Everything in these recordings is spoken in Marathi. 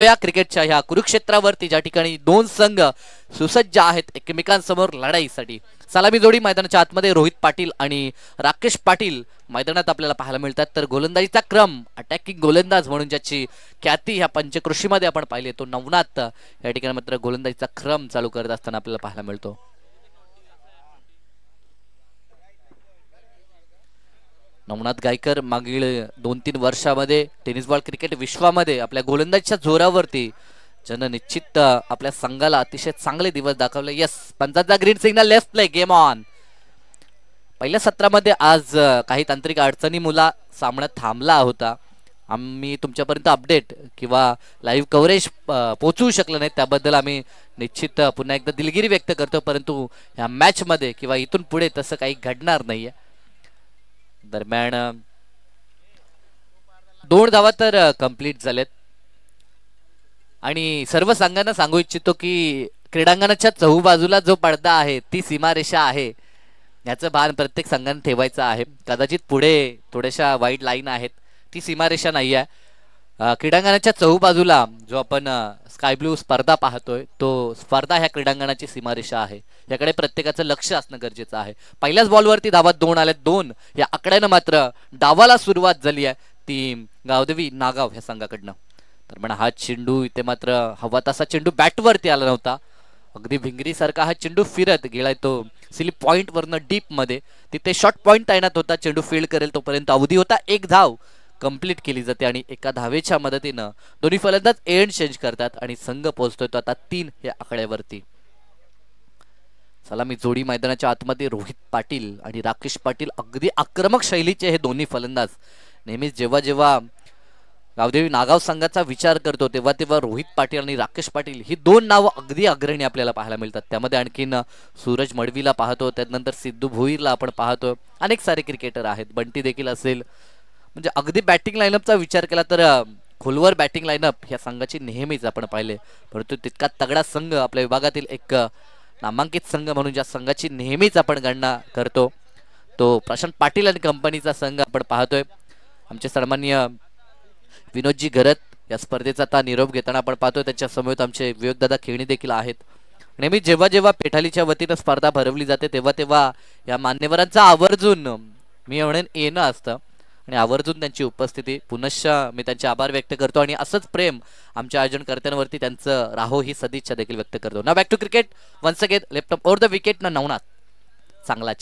या क्रिकेटच्या ह्या कुरुक्षेत्रावरती ज्या ठिकाणी दोन संघ सुसज्ज आहेत एकमेकांसमोर लढाईसाठी. सलामी जोडी मैदानाच्या आतमध्ये रोहित पाटील आणि राकेश पाटील मैदानात आपल्याला पाहायला मिळतात. तर गोलंदाजीचा क्रम अटॅकिंग गोलंदाज म्हणून ज्याची ख्याती ह्या पंचक्रोशीमध्ये आपण पाहिली तो नवनाथ या ठिकाणी मात्र गोलंदाजीचा क्रम चालू करत असताना आपल्याला पाहायला मिळतो. नवनाथ गायकर मागील 2-3 वर्षामध्ये टेनिस बॉल क्रिकेट विश्वामध्ये आपल्या गोलंदाजीच्या जोरावरती जननिश्चित आपल्या संघाला अतिशय चांगले दिवस दाखवले. यस, पंचांचा green signal, left play, game on. पहिल्या सत्रामध्ये आज काही तांत्रिक अडचणीमुळे सामना थांबला होता. आम्ही तुमच्यापर्यंत अपडेट किंवा लाईव्ह कव्हरेज पोहोचवू शकलो नाही, त्याबद्दल आम्ही निश्चित पुन्हा एकदा दिलगिरी व्यक्त करतो. परंतु या मॅच मध्ये किंवा इथून पुढे तसं काही घडणार नाहीये. दरम्यान 2 धावा तर कंप्लीट झालेत आणि सर्व संघांना सांगू इच्छितो की क्रीडांगणाच्या चहूबाजूला जो पडदा आहे ती सीमारेषा आहे, याचं भान प्रत्येक संघाने ठेवायचं आहे. कदाचित पुढे थोड्याशा वाईट लाईन आहेत, ती सीमारेषा नाही आहे. क्रीडांगणाच्या चहूबाजूला जो आपण स्काय ब्लू स्पर्धा पाहतोय तो स्पर्धा ह्या क्रीडांगणाची सीमारेषा आहे. याकडे प्रत्येकाचं लक्ष असणं गरजेचं आहे. पहिल्याच बॉलवरती धावा 2 आल्यात. 2 या आकड्यानं मात्र डावाला सुरुवात झाली आहे ती गावदेवी नागाव ह्या संघाकडनं. तर म्हणा हा चेंडू इथे मात्र हवा तसा चेंडू बॅटवरती आला नव्हता. अगदी भिंगरीसारखा हा चेंडू फिरत गेलाय तो सिली पॉइंट वरनं डीप मध्ये. तिथे शॉर्ट पॉइंट तैनात होता, चेंडू फील्ड करेल तोपर्यंत अवधी होता. 1 धाव कंप्लीट केली जाते आणि एका धावेच्या मदतीनं दोन्ही फलंदाज एंड चेंज करतात आणि संघ पोहोचतोय तो आता 3 या आकड्यावरती. सलामी जोडी मैदानाच्या आतमध्ये रोहित पाटील आणि राकेश पाटील अगदी आक्रमक शैलीचे हे दोन्ही फलंदाज. नेहमीच जेव्हा जेव्हा गावदेवी नागाव संघाचा विचार करतो तेव्हा तेव्हा रोहित पाटील आणि राकेश पाटील ही 2 नावं अगदी अग्रणी आपल्याला पाहायला मिळतात. त्यामध्ये आणखीन सूरज मडवीला पाहतो, त्यानंतर सिद्धू भोईरला आपण पाहतो. अनेक सारे क्रिकेटर आहेत, बंटी देखील असेल. म्हणजे अगदी बॅटिंग लाईनअपचा विचार केला तर खोलवर बॅटिंग लाईनअप ह्या संघाची नेहमीच आपण पाहिले. परंतु तितका तगडा संघ आपल्या विभागातील एक नामांकित संघ म्हणून ज्या संघाची नेहमीच आपण गणना करतो तो प्रशांत पाटील आणि कंपनीचा संघ आपण पाहतोय. आमचे सन्माननीय विनोदजी घरत या स्पर्धेचा आता निरोप घेताना आपण पाहतोय. त्याच्या समवेत आमचे विवेकदादा खेळणी देखील आहेत. नेहमी जेव्हा जेव्हा पेठालीच्या वतीनं स्पर्धा भरवली जाते तेव्हा तेव्हा या मान्यवरांचा आवर्जून मी म्हणेन येणं असतं आणि आवर्जून त्यांची उपस्थिती. पुनश्च मी त्यांचे आभार व्यक्त करतो आणि असंच प्रेम आमच्या आयोजनकर्त्यांवरती त्यांचं राहो ही सदिच्छा देखील व्यक्त करतो. ना back to cricket once again, left off over the wicket ना नवनाथ. चांगला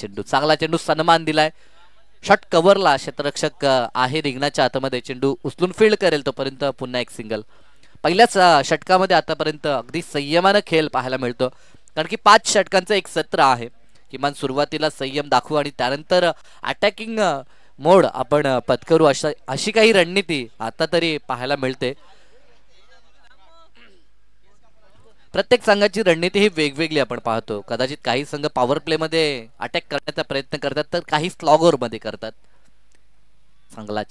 चेंडू सन्मान दिलाय. शॉट कव्हरला क्षेत्ररक्षक आहे रिंगणाच्या आतमध्ये, चेंडू उचलून फील्ड करेल तोपर्यंत पुन्हा एक सिंगल. पहिल्याच षटकामध्ये आतापर्यंत अगदी संयमानं खेळ पाहायला मिळतो, कारण की 5 षटकांचं एक सत्र आहे. किमान सुरुवातीला संयम दाखवू आणि त्यानंतर अटॅकिंग मोड आपण पत्करू अशी काही रणनीती आता तरी पाहायला मिळते. प्रत्येक संघाची रणनीती ही वेगवेगळी आपण पाहतो. कदाचित काही संघ पॉवर प्ले मध्ये अटॅक करण्याचा प्रयत्न करतात तर काही स्लॉगर मध्ये करतात. चांगला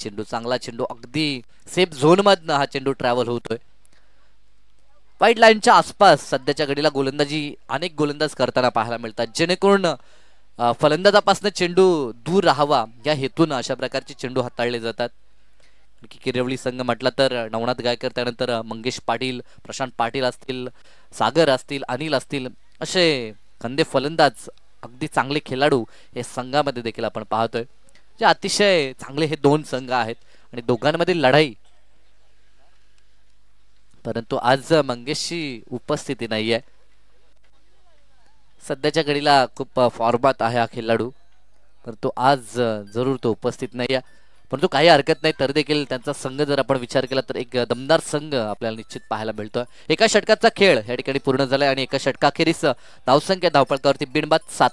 चेंडू अगदी सेफ झोन मधनं हा चेंडू ट्रॅव्हल होतोय. वाईट लाईनच्या आसपास सध्याच्या घडीला गोलंदाजी अनेक गोलंदाज करताना पाहायला मिळतात, जेणेकरून फलंदाजापासून चेंडू दूर राहावा या हेतून अशा प्रकारचे चेंडू हाताळले जातात. किरवली संघ म्हटला तर नवनाथ गायकर, त्यानंतर मंगेश पाटील, प्रशांत पाटील असतील, सागर असतील, अनिल असतील, असे खंदे फलंदाज अगदी चांगले खेळाडू या संघामध्ये देखील आपण पाहतोय. जे अतिशय चांगले हे 2 संघ आहेत आणि दोघांमधील लढाई. परंतु आज मंगेशची उपस्थिती नाहीये. सध्याच्या घडीला खूप फॉर्मात आहे हा खेळाडू, परंतु आज जरूर तो उपस्थित नाहीये. परंतु काही हरकत नाही, तर देखील त्यांचा संघ जर आपण विचार केला तर एक दमदार संघ आपल्याला निश्चित पाहायला मिळतोय. एका षटकाचा खेळ या ठिकाणी पूर्ण झालाय आणि एका षटकाखेरीस धावसंख्या धावफलकावरती बिनबाद 7.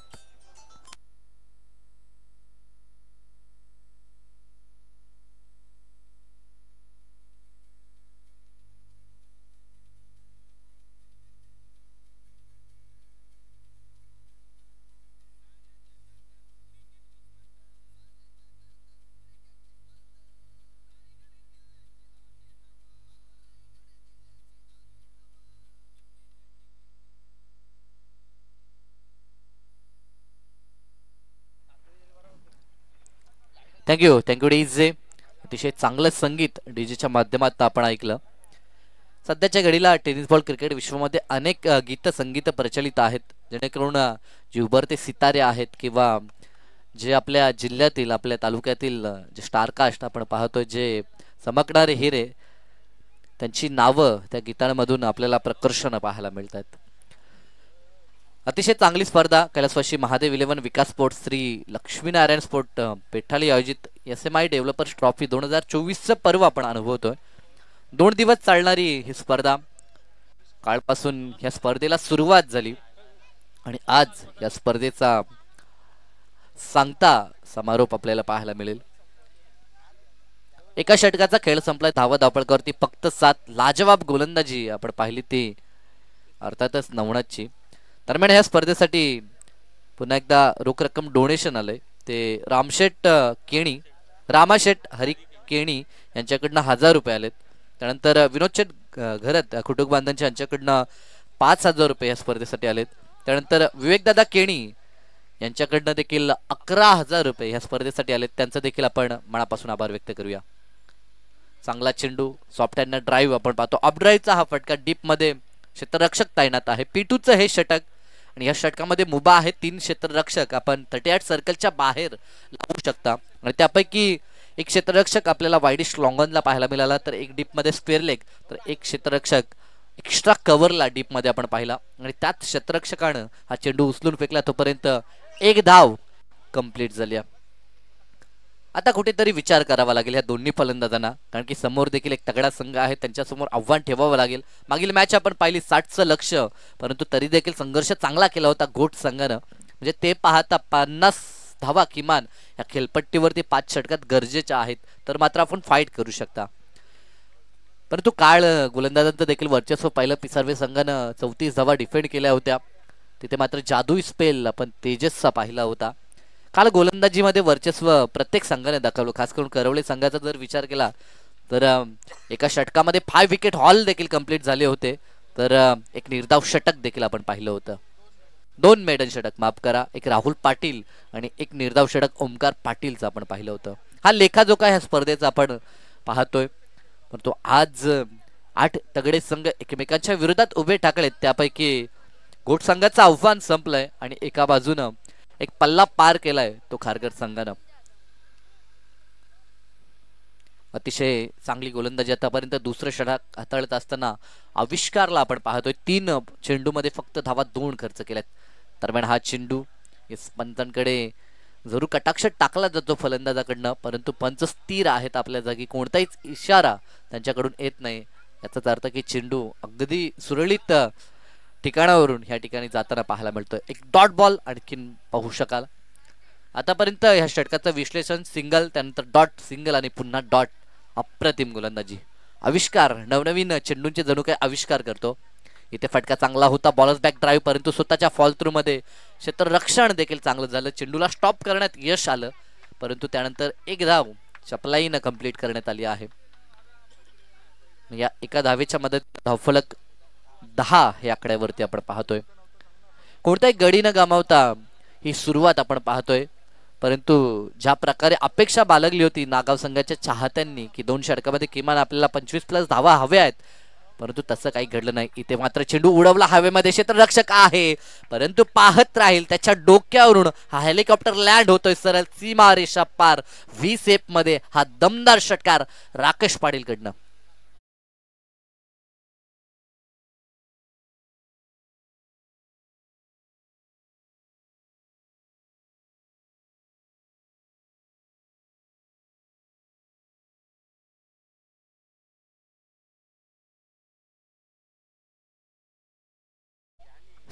Thank you DJ. अतिशय चांगलं संगीत डीजेच्या माध्यमातून आपण ऐकलं. सध्याच्या घडीला टेनिस बॉल क्रिकेट विश्वामध्ये अनेक गीत संगीत प्रचलित आहेत, जेणेकरून जे उभरते सितारे आहेत किंवा जे आपल्या जिल्ह्यातील आपल्या तालुक्यातील जे स्टारकास्ट आपण पाहतोय, जे चमकणारे हिरे, त्यांची नावं त्या गीतांमधून आपल्याला प्रकर्षण पाहायला मिळतात. अतिशय चांगली स्पर्धा कैलासवासी महादेव इलेव्हन विकास स्पोर्ट्स श्री लक्ष्मीनारायण स्पोर्ट पेठाली आयोजित SMI डेव्हलपर्स ट्रॉफी 2024चं पर्व आपण अनुभवतोय. 2 दिवस चालणारी ही स्पर्धा, कालपासून या स्पर्धेला सुरुवात झाली आणि आज या स्पर्धेचा सांगता समारोप आपल्याला पाहायला मिळेल. एका षटकाचा खेळ संपलाय. धावपळकावरती फक्त 7. लाजवाब गोलंदाजी आपण पाहिली ती अर्थातच नवनाथची. दरम्यान ह्या स्पर्धेसाठी पुन्हा एकदा रोख रक्कम डोनेशन आलंय. ते रामाशेठ हरी केणी यांच्याकडनं 1000 रुपये आलेत. त्यानंतर विनोद घरत कुटुंब बांधवांच्या यांच्याकडनं 5000 रुपये या स्पर्धेसाठी आलेत. त्यानंतर विवेकदादा केणी यांच्याकडनं देखील 11000 रुपये ह्या स्पर्धेसाठी आलेत. त्यांचं देखील आपण मनापासून आभार व्यक्त करूया. चांगला चेंडू, सॉफ्ट हँड ड्राईव्ह आपण पाहतो. अपड्राईव्हचा हा फटका, डीप मध्ये क्षेत्ररक्षक तैनात आहे. P2चं हे षटक आणि या षटकामध्ये मुभा आहे. 3 क्षेत्ररक्षक आपण 38 सर्कलच्या बाहेर लावू शकता आणि त्यापैकी एक क्षेत्ररक्षक आपल्याला वाईडिश लॉंगनला पाहायला मिळाला, तर एक डीप मध्ये स्क्वेअर लेग, तर एक क्षेत्ररक्षक एक्स्ट्रा कव्हरला डीप मध्ये आपण पाहिला आणि त्याच क्षेत्ररक्षकानं हा चेंडू उचलून फेकला. तोपर्यंत एक धाव कंप्लीट झाली. आता कुठेतरी विचार करावा लागेल ह्या दोन्ही फलंदाजांना, कारण की समोर देखील एक तगडा संघ आहे, त्यांच्यासमोर आव्हान ठेवावं लागेल. मागील मॅच आपण पाहिली 60चं लक्ष, परंतु तरी देखील संघर्ष चांगला केला होता घोट संघानं. म्हणजे ते पाहता 50 धावा किमान या खेळपट्टीवरती 5 षटकात गरजेच्या आहेत, तर मात्र आपण फाईट करू शकता. परंतु काळ गोलंदाजांचं देखील वर्चस्व पाहिलं. पिसार्वे संघानं 34 धावा डिफेंड केल्या होत्या. तिथे मात्र जादुई स्पेल आपण तेजसचा पाहिला होता. काल गोलंदाजीमध्ये वर्चस्व प्रत्येक संघाने दाखवलं. खास करून करवळे संघाचा जर विचार केला तर एका षटकामध्ये 5 विकेट हॉल देखील कंप्लीट झाले होते. तर एक निर्धाव षटक देखील आपण पाहिलं होतं. 2 मेडन षटक, माफ करा, एक राहुल पाटील आणि एक निर्धाव षटक ओमकार पाटीलचं आपण पाहिलं होतं. हा लेखाजोखा ह्या स्पर्धेचा आपण पाहतोय. परंतु आज 8 तगडे संघ एकमेकांच्या विरोधात उभे ठाकलेत. त्यापैकी घोट संघाचं आव्हान संपलंय आणि एका बाजूनं एक पल्ला पार केलाय तो खारघर संघानं. अतिशय चांगली गोलंदाजी आतापर्यंत दुसरं षटक हाताळत असताना आविष्कारला आपण पाहतोय. 3 चेंडूमध्ये फक्त धावा 2 खर्च केल्यात. दरम्यान हा चेंडू पंचांकडे जरूर कटाक्ष टाकला जातो फलंदाजाकडनं, परंतु पंच स्थिर आहेत आपल्या जागी. कोणताहीच इशारा त्यांच्याकडून येत नाही. याचाच अर्थ की चेंडू अगदी सुरळीत ठिकाणावरून ह्या ठिकाणी जाताना पाहायला मिळतोय. एक डॉट बॉल आणखीन पाहू शकाल. आतापर्यंत ह्या षटकाचं विश्लेषण सिंगल, त्यानंतर डॉट, सिंगल आणि पुन्हा डॉट. अप्रतिम गोलंदाजी, आविष्कार, नवनवीन चेंडूंचे जणू काही आविष्कार करतो. इथे फटका चांगला होता, बॉलर्स बॅक ड्राईव्ह, परंतु स्वतःच्या फॉल थ्रू मध्ये क्षेत्ररक्षण देखील चांगलं झालं. चेंडूला स्टॉप करण्यात यश आलं, परंतु त्यानंतर एक धाव चपलाईनं कंप्लीट करण्यात आली आहे. या एका धावेच्या मदत धावफलक 10 हे आकड्यावरती आपण पाहतोय. कोणत्याही गडी न गमावता ही सुरुवात आपण पाहतोय. परंतु ज्या प्रकारे अपेक्षा बाळगली होती नागाव संघाच्या चाहत्यांनी की 2 षटकामध्ये किमान आपल्याला 25+ धावा हव्या आहेत, परंतु तसं काही घडलं नाही. इथे मात्र चेंडू उडवला हवेमध्ये, क्षेत्ररक्षक आहे परंतु पाहत राहील. त्याच्या डोक्यावरून हा हेलिकॉप्टर लँड होतोय सरळ सीमा रेषा पार. व्ही सेप मध्ये हा दमदार षटकार राकेश पाटील कडनं.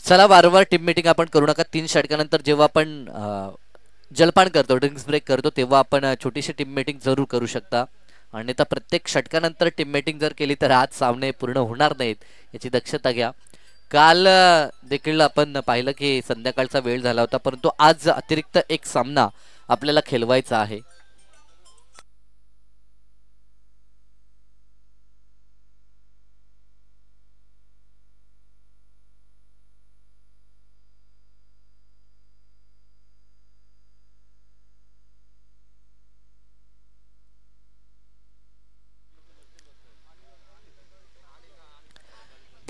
चला, वारंवार टीम मीटिंग आपण करू नका. 3 षटकानंतर जेव्हा आपण जलपान करतो, ड्रिंक्स ब्रेक करतो, तेव्हा आपण छोटीशी टीम मीटिंग जरूर करू शकता. आणि आता प्रत्येक षटकानंतर टीम मीटिंग जर केली तर आज सामने पूर्ण होणार नाहीत, याची दक्षता घ्या. काल देखील आपण पाहिलं की संध्याकाळचा वेळ झाला होता, परंतु आज अतिरिक्त एक सामना आपल्याला खेळवायचा आहे.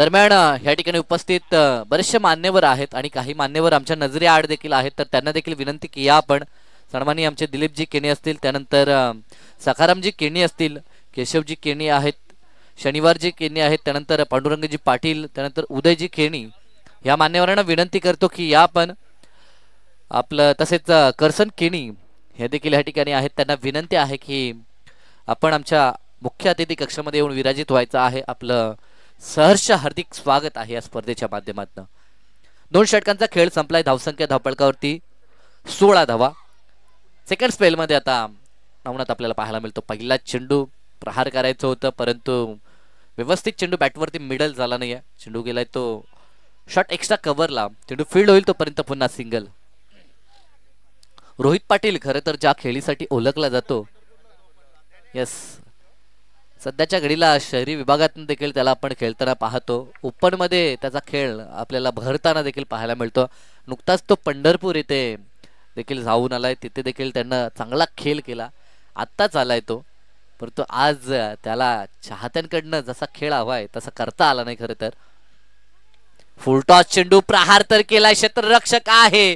दरम्यान या ठिकाणी उपस्थित बरेचसे मान्यवर आहेत आणि काही मान्यवर आमच्या नजरे आड देखील आहेत, तर त्यांना देखील विनंती की या आपण सन्माननीय आमचे दिलीपजी केणी असतील, त्यानंतर सखारामजी केणी असतील, केशवजी केणी आहेत, शनिवारजी केणी आहेत, त्यानंतर पांडुरंगजी पाटील, त्यानंतर उदयजी केणी, या मान्यवरांना विनंती करतो की या आपण आपलं, तसेच करसन केणी हे देखील या ठिकाणी आहेत, त्यांना विनंती आहे की आपण आमच्या मुख्य अतिथी कक्षामध्ये येऊन विराजित व्हायचं आहे. आपलं सहर्ष हार्दिक स्वागत आहे या स्पर्धेच्या माध्यमातून. 2 षटकांचा खेळ संपलाय. धावसंख्या धावपळकावरती 16 धावा. सेकंड स्पेल मध्ये आता नवनाथ आपल्याला पाहायला मिळतो. पहिला चेंडू प्रहार करायचं होतं, परंतु व्यवस्थित चेंडू बॅटवरती मिडल झाला नाही. चेंडू गेलाय तो शॉट एक्स्ट्रा कव्हरला. चेंडू फील्ड होईल तोपर्यंत पुन्हा सिंगल. रोहित पाटील खरं तर ज्या खेळीसाठी ओळखला जातो, यस, सध्याच्या घडीला शहरी विभागातून देखील त्याला आपण खेळताना पाहतो. ओपन मध्ये त्याचा खेळ आपल्याला भरताना देखील पाहायला मिळतो. नुकताच तो पंढरपूर येथे देखील जाऊन आलाय, तिथे देखील त्यानं चांगला खेळ केला. आत्ताच आलाय तो, परंतु आज त्याला चाहत्यांकडनं जसा खेळ हवाय तसा करता आला नाही. खरं तर फुलटॉस चेंडू, प्रहार तर केलाय, क्षेत्ररक्षक आहे,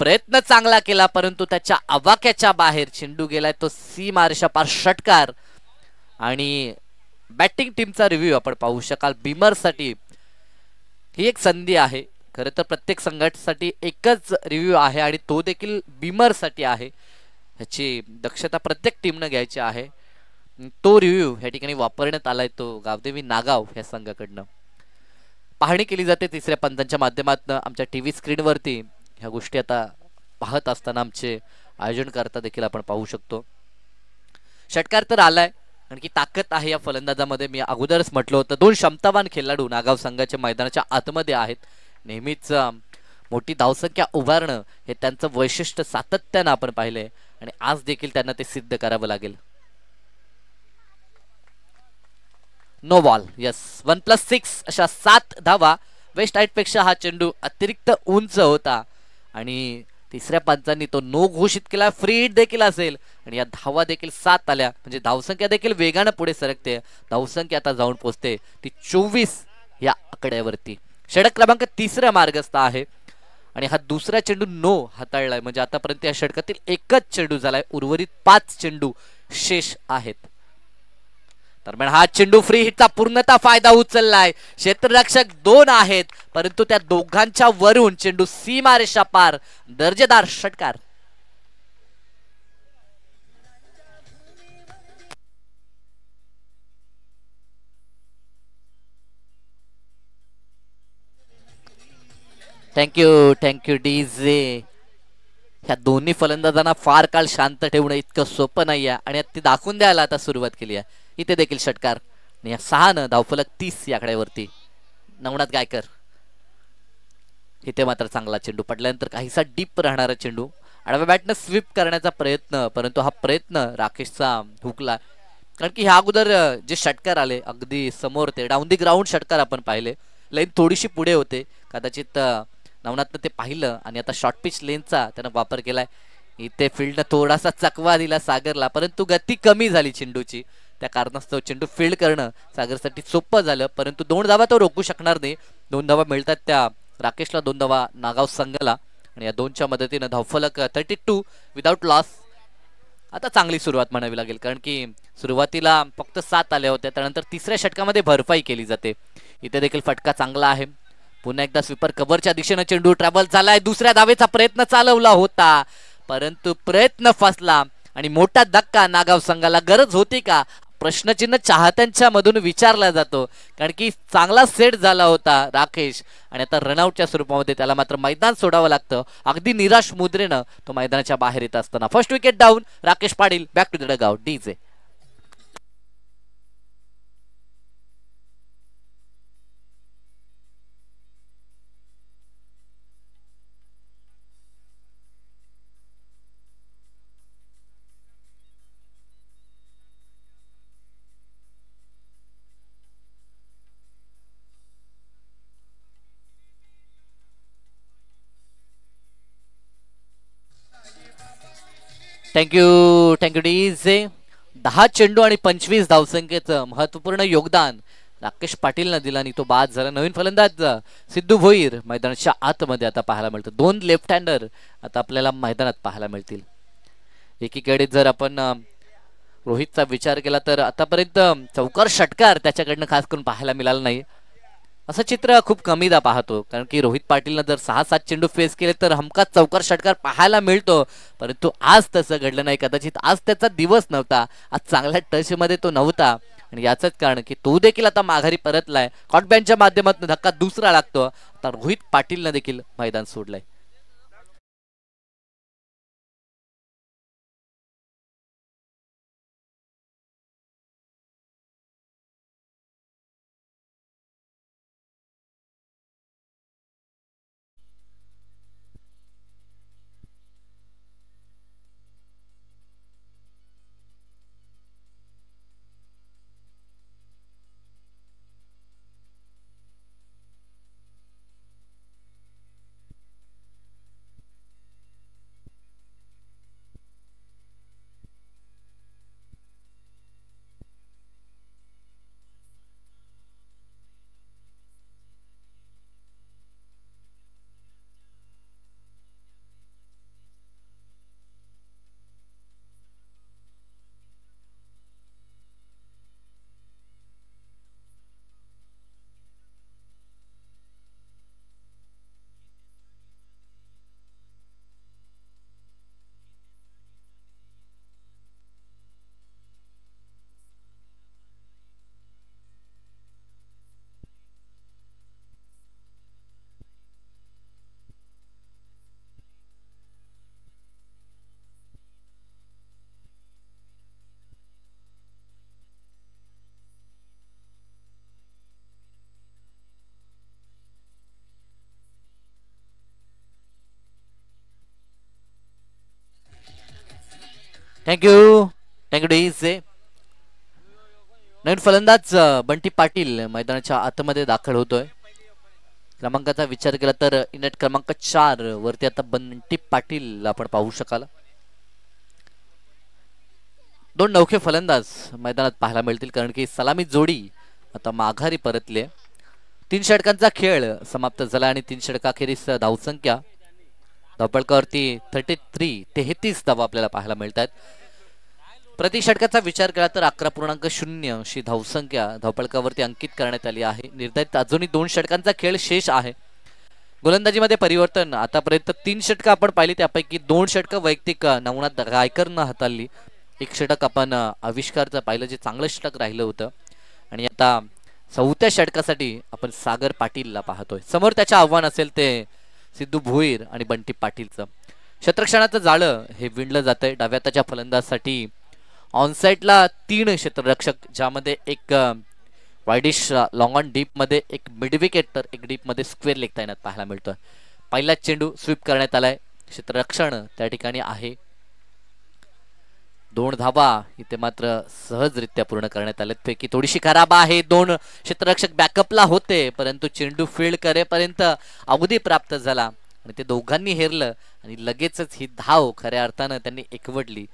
प्रयत्न चांगला केला, परंतु त्याच्या आवाक्याच्या बाहेर चेंडू गेलाय तो सीमारेषा पार. षटकार. आणि बॅटिंग टीमचा रिव्ह्यू आपण पाहू शकाल. बिमरसाठी ही एक संधी आहे. खरं तर प्रत्येक संघासाठी एकच रिव्ह्यू आहे आणि तो देखील बिमरसाठी आहे. ह्याची दक्षता प्रत्येक टीमनं घ्यायची आहे. तो रिव्ह्यू ह्या ठिकाणी वापरण्यात आलाय तो गावदेवी नागाव ह्या संघाकडनं. पाहणी केली जाते तिसऱ्या पंचांच्या माध्यमातून आमच्या टीव्ही स्क्रीनवरती. ह्या गोष्टी आता पाहत असताना आमचे आयोजनकर्ता देखील आपण पाहू शकतो. षटकार तर आलाय, आणखी ताकद आहे या फलंदाजामध्ये. मी अगोदरच म्हटलं होतं 2 क्षमतावान खेळाडू नागाव संघाच्या मैदानाच्या आतमध्ये आहेत. नेहमीच मोठी धावसंख्या उभारणं हे त्यांचं वैशिष्ट्य सातत्यानं आपण पाहिलंय आणि आज देखील त्यांना ते सिद्ध करावं लागेल. No ball. यस, 1+6 अशा 7 धावा. वेस्ट हाईट पेक्षा हा चेंडू अतिरिक्त उंच होता आणि तिसऱ्या पंचांनी तो नो घोषित केला. फ्री हिट देखील असेल आणि या धावा देखील 7 आल्या, म्हणजे धावसंख्या देखील वेगानं पुढे सरकते. धावसंख्या आता जाऊन पोहोचते ती 24 या आकड्यावरती. षटक क्रमांक 3 मार्गस्थ आहे आणि हा दुसरा चेंडू नो हाताळलाय, म्हणजे आतापर्यंत या षटकातील एकच चेंडू झालाय. उर्वरित 5 चेंडू शेष आहेत. दरम्यान हा चेंडू फ्री हिटचा पूर्णतः फायदा उचललाय. क्षेत्ररक्षक 2 आहेत, परंतु त्या दोघांच्या वरून चेंडू सीमारेषा पार. दर्जेदार षटकार. Thank you DJ. ह्या दोन्ही फलंदाजांना फार काळ शांत ठेवणं इतकं सोपं नाहीये आणि ते दाखवून द्यायला आता सुरुवात केली आहे. इथे देखील षटकार. 6 धावफलक 30 या आकड्यावरती. नवनाथ गायकर. इथे मात्र चांगला चेंडू पडल्यानंतर काहीसा डीप राहणारा चेंडू. आडव्या बॅटनं स्वीप करण्याचा प्रयत्न, परंतु हा प्रयत्न राकेशचा हुकला. कारण की ह्या अगोदर जे षटकार आले अगदी समोर ते डाऊन दी ग्राउंड षटकार आपण पाहिले. लाईन थोडीशी पुढे होते, कदाचित नवनाथनं ते पाहिलं आणि आता शॉर्ट पिच लेनचा त्यानं वापर केलाय. इथे फील्डनं थोडासा चकवा दिला सागरला, परंतु गती कमी झाली चेंडूची. त्या कारणास्तव चेंडू फील्ड करणं सागरसाठी सोपं झालं, परंतु 2 धावा तो रोखू शकणार नाही. 2 धावा मिळतात त्या राकेशला, 2 धावा नागाव संघाला आणि या 2च्या मदतीनं धावफलक 32 विदाउट लॉस. आता चांगली सुरुवात म्हणावी लागेल, कारण की सुरुवातीला फक्त 7 आल्या होत्या. त्यानंतर तिसऱ्या षटकामध्ये भरपाई केली जाते. इथे देखील फटका चांगला आहे. पुन्हा एकदा स्वीपर कव्हरच्या दिशेनं चेंडू ट्रॅव्हल झालाय. दुसऱ्या धावेचा प्रयत्न चालवला होता, परंतु प्रयत्न फसला आणि मोठा धक्का नागाव संघाला. गरज होती का, प्रश्नचिन्ह चाहत्यांच्या मधून विचारला जातो, कारण की चांगला सेट झाला होता राकेश आणि आता रनआउटच्या स्वरूपामध्ये त्याला मात्र मैदान सोडावं लागतं. अगदी निराश मुद्रेनं तो मैदानाच्या बाहेर येत असताना. First wicket down. Rakesh Patil back to the dugout. DJ. Thank you DJ. 10 चेंडू आणि 25 धावसंख्येचं महत्वपूर्ण योगदान राकेश पाटीलनं दिला आणि तो बाद झाला. नवीन फलंदाज सिद्धू भोईर मैदानाच्या आतमध्ये आता पाहायला मिळतं. दोन लेफ्ट हँडर आता आपल्याला मैदानात पाहायला मिळतील. एकीकडे जर आपण रोहितचा विचार केला तर आतापर्यंत चौकार षटकार त्याच्याकडनं खास करून पाहायला मिळालं नाही. असं चित्र खूप कमीदा पाहतो, कारण की रोहित पाटीलनं जर 6-7 चेंडू फेस केले तर हमखास चौकार षटकार पाहायला मिळतो, परंतु आज तसं घडलं नाही. कदाचित आज त्याचा दिवस नव्हता, आज चांगल्या टच मध्ये तो नव्हता आणि याचंच कारण की तो देखील आता माघारी परतलाय. कॉटबॅनच्या माध्यमातून धक्का दुसरा लागतो. आता रोहित पाटीलनं देखील मैदान सोडलंय. Thank you thank you DJ. नवीन फलंदाज बंटी पाटील मैदानाच्या आतमध्ये दाखल होतोय. क्रमांकाचा विचार केला तर इनेट क्रमांक 4 वरती आता बंटी पाटील आपण पाहू शकाल. दोन नौखे फलंदाज मैदानात पाहायला मिळतील, कारण की सलामी जोडी आता माघारी परतले. 3 षटकांचा खेळ समाप्त झाला आणि 3 षटकाखेरीस धावसंख्या धावपळकावरती 33 धावा आपल्याला पाहायला मिळतात. प्रति षटकाचा विचार केला तर 11.0 अशी धावसंख्या धावपळकावरती अंकित करण्यात आली आहे. निर्धारित अजूनही 2 षटकांचा खेळ शेष आहे. गोलंदाजीमध्ये परिवर्तन. आतापर्यंत 3 षटकं आपण पाहिली, त्यापैकी 2 षटकं वैयक्तिक नवनाथ गायकरनं हाताळली. 1 षटक आपण आविष्कारचं पाहिलं, जे चांगलं षटक राहिलं होतं. आणि आता 4थ्या षटकासाठी आपण सागर पाटीलला पाहतोय. समोर त्याचे आव्हान असेल ते सिद्धू भोईर आणि बंटी पाटीलचं. क्षेत्ररक्षणाचं जाळं हे विणलं जातंय. डाव्या हाताच्या फलंदाजासाठी ऑनसाइडला 3 क्षेत्ररक्षक, ज्यामध्ये एक वायडिश लॉंग ऑन डीप मध्ये, एक मिड विकेट तर एक डीप मध्ये स्क्वेअर लेग तैनात पाहायला मिळतोय. पहिला चेंडू स्वीप करण्यात आलाय. क्षेत्ररक्षण त्या ठिकाणी आहे. 2 धावा इथे मात्र सहजरित्या पूर्ण करण्यात आल्यात. पैकी थोडीशी खराब आहे. 2 क्षेत्ररक्षक बॅकअपला होते, परंतु चेंडू फील्ड करेपर्यंत अवधी प्राप्त झाला आणि ते दोघांनी हेरलं आणि लगेचच ही धाव खऱ्या अर्थानं त्यांनी एकवटली.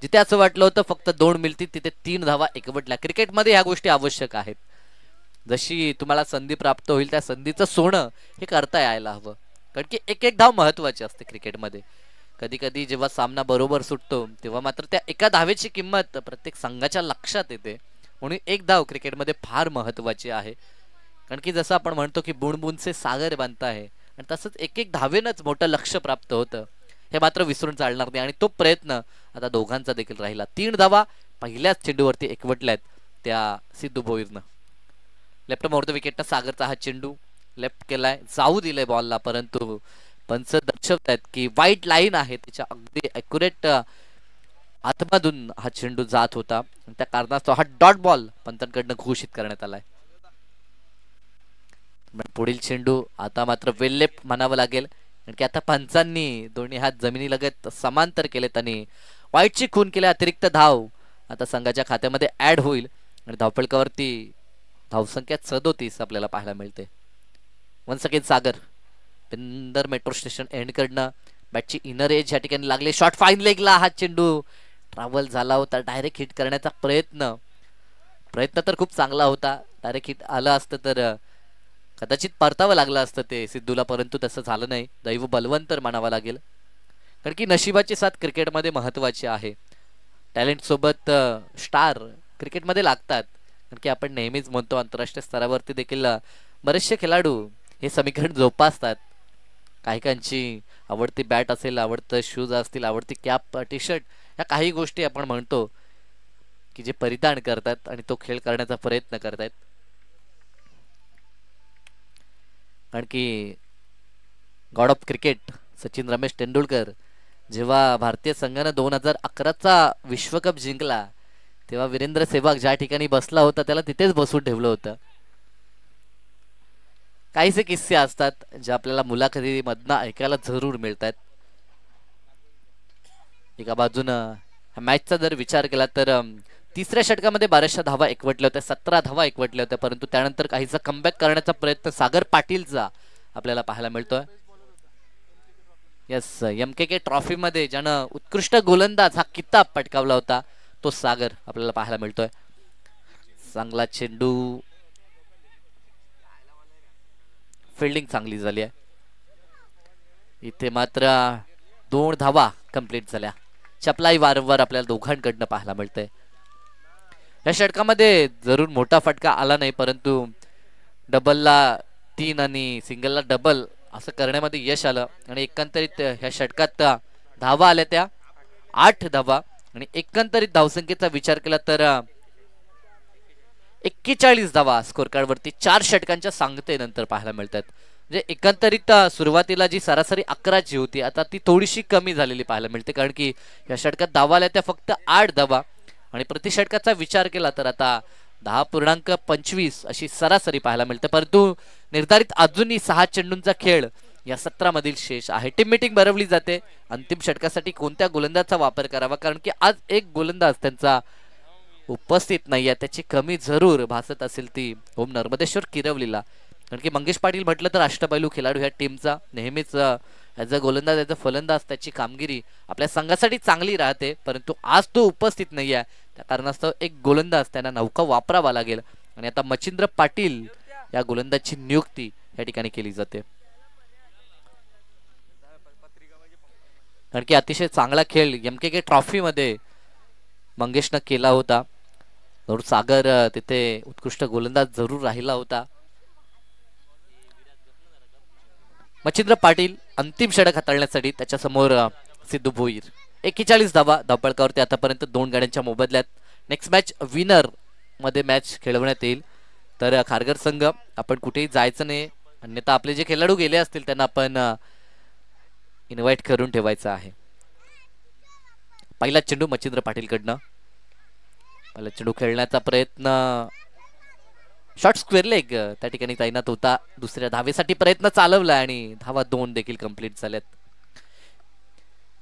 जिथे असं वाटलं होतं फक्त 2 मिळतील, तिथे 3 धावा एकवटल्या. क्रिकेटमध्ये ह्या गोष्टी आवश्यक आहेत. जशी तुम्हाला संधी प्राप्त होईल त्या संधीचं सोनं हे करता यायला हवं, कारण की एक धाव महत्वाची असते क्रिकेटमध्ये. कधी कधी जेव्हा सामना बरोबर सुटतो तेव्हा मात्र त्या एका धावेची किंमत प्रत्येक संघाच्या लक्षात येते. म्हणून 1 धाव क्रिकेटमध्ये फार महत्वाची आहे, कारण की जसं आपण म्हणतो की बुणबुणचे सागर बांधता आहे, आणि तसंच एक धावेनंच मोठं लक्ष प्राप्त होतं. हे मात्र विसरून चालणार नाही आणि तो प्रयत्न आता दोघांचा देखील राहिला. 3 धावा पहिल्याच चेंडूवरती एकवटल्यात त्या सिद्धू भोईरनं. लेफ्ट मोर्ध विकेटनं सागरचा हा चेंडू लेफ्ट केलाय, जाऊ दिलाय बॉलला, परंतु पंच दर्शवतायत की वाईट लाईन आहे, त्याच्या अगदी अॅक्युरेट आतमधून हा चेंडू जात होता. त्या कारणास्तव हा डॉट बॉल पंचांकडनं घोषित करण्यात आलाय. पुढील चेंडू आता मात्र वेल लेफ्ट म्हणावं लागेल, कारण की आता पंचांनी दोन्ही हात जमिनी लगत समांतर केलेत आणि वाईटची खून केली. अतिरिक्त धाव आता संघाच्या खात्यामध्ये ऍड होईल आणि धावपळकावरती धावसंख्या 37 आपल्याला पाहायला मिळते. वन्स अगेन सागर पिंदर मेट्रो स्टेशन एंड कडनं बॅटची इनर एज या ठिकाणी लागले. शॉर्ट फाईन लेगला हा चेंडू ट्रॅव्हल झाला होता. डायरेक्ट हिट करण्याचा प्रयत्न प्रयत्न तर खूप चांगला होता, डायरेक्ट हिट आलं असतं तर कदाचित परतावं लागलं असतं ते सिद्धूला, परंतु तसं झालं नाही. दैव बलवंत म्हणावं लागेल, कारण की नशिबाची साथ क्रिकेटमध्ये महत्वाची आहे. टॅलेंट सोबत स्टार क्रिकेटमध्ये लागतात, कारण की आपण नेहमीच म्हणतो आंतरराष्ट्रीय स्तरावरती देखील बरेचसे खेळाडू हे समीकरण जोपासतात. काहीकांची आवडती बॅट असेल, आवडतं शूज असतील, आवडती कॅप टी शर्ट, या काही गोष्टी आपण म्हणतो की जे परिधान करतात आणि तो खेळ करण्याचा प्रयत्न करतात. कारण की God of cricket Sachin Ramesh Tendulkar जेव्हा भारतीय संघानं 2011चा विश्वकप जिंकला, तेव्हा वीरेंद्र सेहवाग ज्या ठिकाणी बसला होता त्याला तिथेच बसून ठेवलं होतं. काहीसे किस्से असतात जे आपल्याला मुलाखतीमधनं ऐकायला जरूर मिळतात. एका बाजूनं मॅचचा जर विचार केला तर तिसऱ्या षटकामध्ये 12 धावा एकवटल्या होत्या, 17 धावा एकवटल्या होत्या, परंतु त्यानंतर काहीसा कमबॅक करण्याचा प्रयत्न सागर पाटीलचा आपल्याला पाहायला मिळतोय. यस, MKK ट्रॉफी मध्ये ज्यानं उत्कृष्ट गोलंदाज हा किताब पटकावला होता तो सागर आपल्याला पाहायला मिळतोय. चांगला चेंडू, फिल्डिंग चांगली झाली आहे. इथे मात्र 2 धावा कंप्लीट झाल्या. चपलाई वारंवार आपल्याला दोघांकडनं पाहायला मिळतंय. या षटकामध्ये जरूर मोठा फटका आला नाही, परंतु डबलला 3 आणि सिंगलला डबल असं करण्यामध्ये यश आलं आणि एकंदरीत ह्या षटकात धावा आल्या त्या 8 धावा आणि एकंदरीत धावसंख्येचा विचार केला तर 41 धावा स्कोर कार्ड वरती 4 षटकांच्या सांगतेनंतर पाहायला मिळतात. म्हणजे एकंदरीत सुरुवातीला जी सरासरी 11ची होती आता ती थोडीशी कमी झालेली पाहायला मिळते, कारण की या षटकात धावा आल्या त्या फक्त 8 धावा आणि प्रति षटकाचा विचार केला तर आता 10.25 अशी सरासरी पाहायला मिळते. परंतु निर्धारित अजूनही 6 चेंडूंचा खेळ या सत्रामधील शेष आहे. टीम मीटिंग भरवली जाते अंतिम षटकासाठी कोणत्या गोलंदाजाचा वापर करावा, कारण की आज एक गोलंदाज त्यांचा उपस्थित नाहीये, त्याची कमी जरूर भासत असेल ती ओम नर्मदेश्वर किरवलीला. कारण की मंगेश पाटील म्हटलं तर अष्टपैलू खेळाडू ह्या टीमचा नेहमीच ॲज अ गोलंदाज ॲज अ फलंदाज त्याची कामगिरी आपल्या संघासाठी चांगली राहते, परंतु आज तो उपस्थित नाही आहे. त्या कारणास्तव एक गोलंदाज त्यांना नौका वापरावा लागेल आणि आता मच्छिंद्र पाटील या गोलंदाजची नियुक्ती या ठिकाणी केली जाते. कारण की अतिशय चांगला खेळ MKK ट्रॉफी मध्ये मंगेशनं केला होता. जरूर सागर तिथे उत्कृष्ट गोलंदाज जरूर राहिला होता. मच्छिंद्र पाटील अंतिम षटक हाताळण्यासाठी त्याच्यासमोर सिद्धू भोईर. 41 धावा धावपळकावरती आतापर्यंत 2 गाड्यांच्या मोबदल्यात. नेक्स्ट मॅच विनर मध्ये मॅच खेळवण्यात येईल. तर खारघर संघ आपण कुठेही जायचं नाही, अन्यथा आपले जे खेळाडू गेले असतील त्यांना आपण इन्व्हाइट करून ठेवायचं आहे. पहिला चेंडू मच्छिंद्र पाटील कडनं, पहिला चेंडू खेळण्याचा प्रयत्न, शॉर्ट स्क्वेअर लेग त्या ठिकाणी तैनात होता. दुसऱ्या धावेसाठी प्रयत्न चालवला आणि धावा 2 देखील कंप्लीट झाल्यात.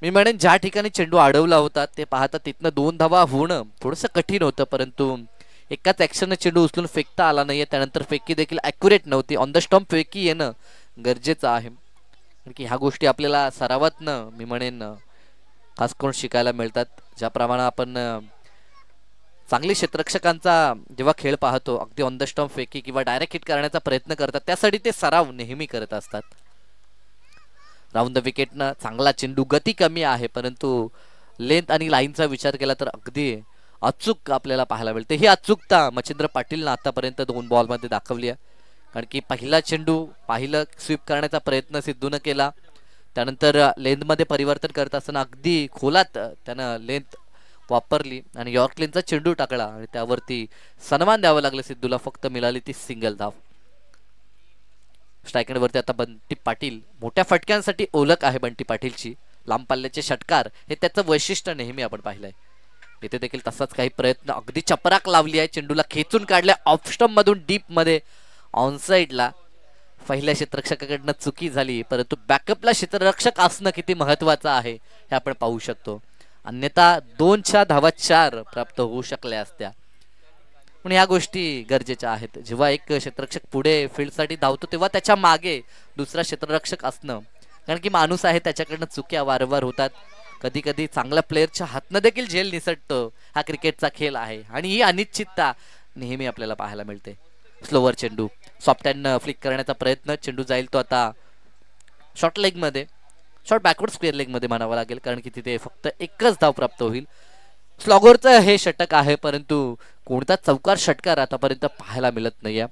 मी म्हणेन ज्या ठिकाणी चेंडू अडवला होता ते पाहता तिथनं 2 धावा होणं थोडंसं कठीण होतं, परंतु एकाच ऍक्शनने चेंडू उचलून फेकता आला नाहीये. त्यानंतर फेकी देखील ॲक्युरेट नव्हती. ऑन द स्टंप फेकी येणं गरजेचं आहे, कारण की ह्या गोष्टी आपल्याला सरावातनं मी म्हणेन खास करून शिकायला मिळतात. ज्याप्रमाणे आपण चांगले क्षेत्ररक्षकांचा जेव्हा खेळ पाहतो, अगदी ऑन द स्टंप फेकी किंवा डायरेक्ट हिट करण्याचा प्रयत्न करतात, त्यासाठी ते सराव नेहमी करत असतात. राऊंड द विकेटनं चांगला चेंडू, गती कमी आहे परंतु लेंथ आणि लाईनचा विचार केला तर अगदी अचूक आपल्याला पाहायला मिळते. ही अचूकता मच्छिंद्र पाटीलनं आतापर्यंत 2 बॉलमध्ये दाखवली आहे. कारण की पहिला चेंडू पाहिलं स्वीप करण्याचा प्रयत्न सिद्धूनं केला, त्यानंतर लेंथमध्ये परिवर्तन करत असताना अगदी खोलात त्यानं लेंथ वापरली आणि यॉर्क लेनचा चेंडू टाकला आणि त्यावरती सन्मान द्यावं लागलं सिद्धूला. फक्त मिळाली ती सिंगल धाव. स्ट्रायकरवरती आता बंटी पाटील, मोठ्या फटक्यांसाठी ओळख आहे बंटी पाटीलची. लांब पल्ल्याचे षटकार हे त्याचं वैशिष्ट्य नेहमी आपण पाहिलंय. इथे देखील तसाच काही प्रयत्न, अगदी चपराक लावली आहे, चेंडूला खेचून काढल्या ऑफ स्टंप मधून डीप मध्ये ऑनसाइडला. पहिल्या क्षेत्ररक्षकाकडनं चुकी झाली, परंतु बॅकअपला क्षेत्ररक्षक असणं किती महत्वाचं आहे हे आपण पाहू शकतो. अन्यथा 2च्या धावा 4 प्राप्त होऊ शकल्या असत्या. पण ह्या गोष्टी गरजेच्या आहेत. जेव्हा एक क्षेत्ररक्षक पुढे फील्डसाठी धावतो तेव्हा त्याच्या मागे दुसरा क्षेत्ररक्षक असणं, कारण की माणूस आहे, त्याच्याकडनं चुक्या वारंवार होतात. कधी कधी चांगल्या प्लेअरच्या हातनं देखील झेल निसटतो. हा क्रिकेटचा खेळ आहे आणि ही अनिश्चितता नेहमी आपल्याला पाहायला मिळते. स्लोवर चेंडू, सॉफ्ट हँड फ्लिक करण्याचा प्रयत्न, चेंडू जाईल तो आता शॉर्ट लेग मध्ये, शॉर्ट बॅकवर्ड स्क्वेअर लेग मध्ये म्हणावं लागेल, कारण की तिथे फक्त एकच धाव प्राप्त होईल. स्लॉगरचं हे षटक आहे, परंतु कोणता चौकार षटकार आतापर्यंत पाहायला मिळत नाहीये.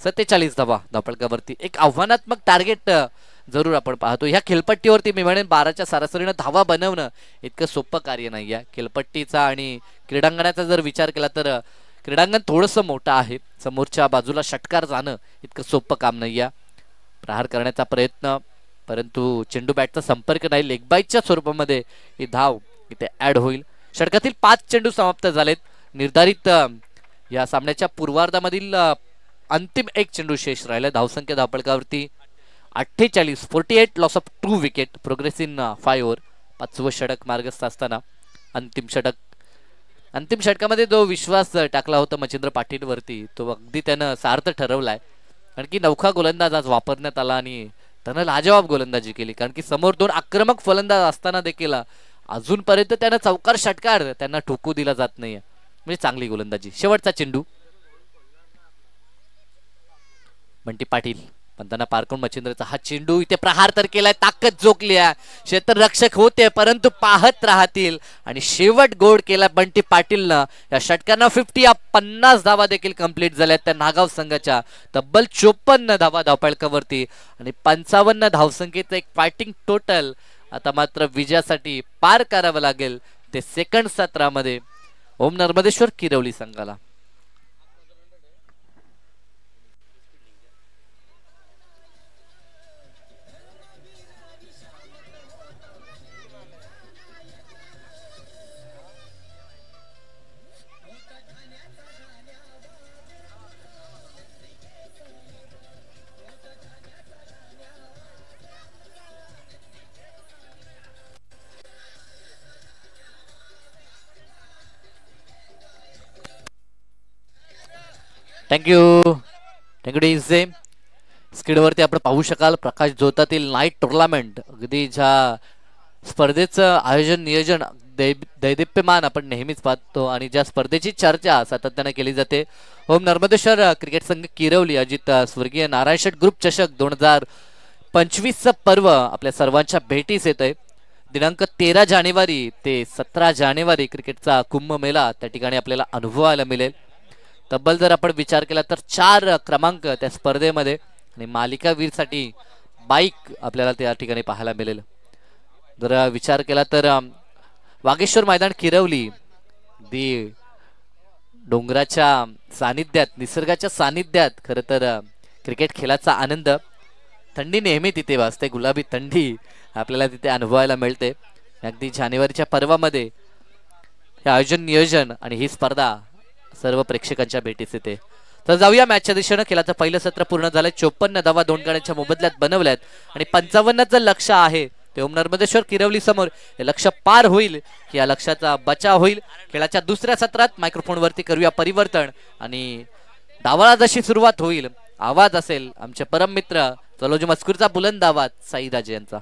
47 धावा धावफलकावरती, एक आव्हानात्मक टार्गेट जरूर आपण पाहतो. ह्या खेळपट्टीवरती मी म्हणेन 12च्या सरासरीनं धावा बनवणं इतकं सोपं कार्य नाही आहे. खेळपट्टीचा आणि क्रीडांगणाचा जर विचार केला तर क्रीडांगण थोडंसं मोठं आहे, समोरच्या बाजूला षटकार जाणं इतकं सोपं काम नाही आहे. प्रहार करण्याचा प्रयत्न, परंतु चेंडू बॅटचा संपर्क नाही. लेगबाईच्या स्वरूपामध्ये ही धाव इथे ऍड होईल. षटकातील 5 चेंडू समाप्त झालेत. निर्धारित या सामन्याच्या पूर्वार्धामधील अंतिम एक चेंडू शेष राहिला. धावसंख्या धावफलकावरती 48, 48 loss of 2 wicket, progress in 5 over. 5वं षटक मार्गस्थ असताना अंतिम षटकामध्ये जो विश्वास टाकला होता मच्छिंद्र पाटील वरती, तो अगदी त्यानं सार्थ ठरवलाय. कारण की नौखा गोलंदाज आज वापरण्यात आला आणि त्यानं लाजवाब गोलंदाजी केली. कारण की समोर 2 आक्रमक फलंदाज असताना देखील अजूनपर्यंत त्यानं चौकार षटकार त्यांना ठोकू दिला जात नाहीये, म्हणजे चांगली गोलंदाजी. शेवटचा चेंडू, बंटी पाटील पंतांना पार करून मच्छिंद्रचा हा चेंडू, इथे प्रहार तर केलाय, ताकद जोखली आहे, क्षेत्ररक्षक होते परंतु पाहत राहतील आणि शेवट गोड केला बंटी पाटीलनं. या षटकांना 50 धावा देखील कंप्लीट झाल्यात त्या नागाव संघाच्या. तब्बल 54 धावा धावफलकावरती आणि 55 धावसंख्येचं एक फायटिंग टोटल. आता मात्र विजयासाठी पार करावं लागेल ते सेकंड सत्रामध्ये ओम नर्मदेश्वर किरवली संघाला. Thank you DJ. स्क्रीनवरती आपण पाहू शकाल प्रकाश जोतातील नाईट टुर्नामेंट, अगदी ज्या स्पर्धेचं आयोजन नियोजन दैदिप्यमान आपण नेहमीच पाहतो आणि ज्या स्पर्धेची चर्चा सातत्याने केली जाते. ओम नर्मदेश्वर क्रिकेट संघ किरवली अजित स्वर्गीय नारायण शेठ ग्रुप चषक 2025 पर्व आपल्या सर्वांच्या भेटीस येत आहे. दिनांक 13 जानेवारी ते 17 जानेवारी क्रिकेटचा कुंभमेळा त्या ठिकाणी आपल्याला अनुभवायला मिळेल. तब्बल जर आपण विचार केला तर 4 क्रमांक त्या स्पर्धेमध्ये आणि मालिकावीरसाठी बाईक आपल्याला त्या ठिकाणी पाहायला मिळेल. जर विचार केला तर वागेश्वर मैदान किरवली, दी डोंगराच्या सानिध्यात, निसर्गाच्या सानिध्यात खरं तर क्रिकेट खेळाचा आनंद, थंडी नेहमी तिथे वाजते, गुलाबी थंडी आपल्याला तिथे अनुभवायला मिळते. अगदी जानेवारीच्या पर्वामध्ये हे आयोजन नियोजन आणि ही स्पर्धा सर्व प्रेक्षकांच्या भेटीस येते. तर जाऊया मॅचच्या दिशेनं. खेळाचं पहिलं सत्र पूर्ण झालंय. 54 धावा 2 गड्यांच्या मोबदल्यात बनवल्यात आणि 55चं लक्ष आहे ते ओम नर्मदेश्वर किरवली समोर. हे लक्ष पार होईल, या लक्षाचा बचाव होईल. खेळाच्या दुसऱ्या सत्रात मायक्रोफोन वरती करूया परिवर्तन आणि डावाला जशी सुरुवात होईल आवाज असेल आमचे परम मित्र चलोजी मस्कूरचा बुलंद आवाज साईराजे यांचा.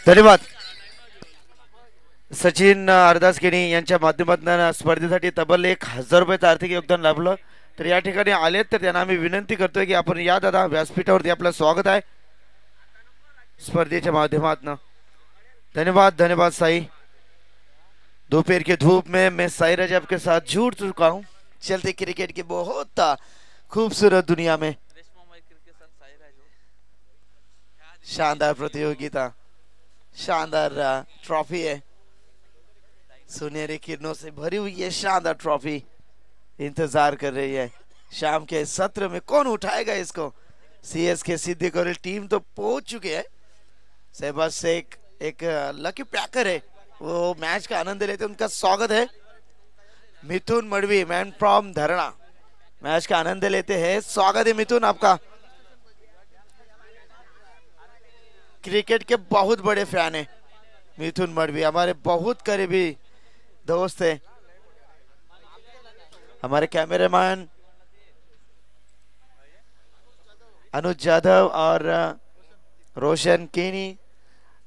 धन्यवाद. सचिन हरदास केणी यांच्या माध्यमातून स्पर्धेसाठी तब्बल 1000 रुपयाचं आर्थिक योगदान लाभलं. तर या ठिकाणी आलेत तर त्यांना आम्ही विनंती करतोय की आपण या दादा व्यासपीठावरती आपलं स्वागत आहे स्पर्धेच्या माध्यमातून. धन्यवाद धन्यवाद साई. दोपहर के धूप में मैं साई रज आपके साथ जुड़ चुका हूँ चलते क्रिकेट की बहुत खूबसूरत दुनिया में. शानदार प्रतियोगिता, शानदार ट्रॉफी है, सुनहरी किरणों से भरी हुई है शानदार ट्रॉफी इंतजार कर रही है. शाम के सत्र में कौन उठाएगा इसको. सीएसके सिद्धि कोरेल टीम तो पहुंच चुके हैं. सहबाज शेख एक लकी पैकर है, वो मैच का आनंद लेते, उनका स्वागत है. मिथुन मडवी मैन फ्रॉम धरना मैच का आनंद लेते हैं. स्वागत है मिथुन आपका. क्रिकेट के बहुत बड़े फैन है मिथुन मडवी, हमारे बहुत करीबी दोस्त है. हमारे कैमरामैन अनुज यादव और रोशन केनी,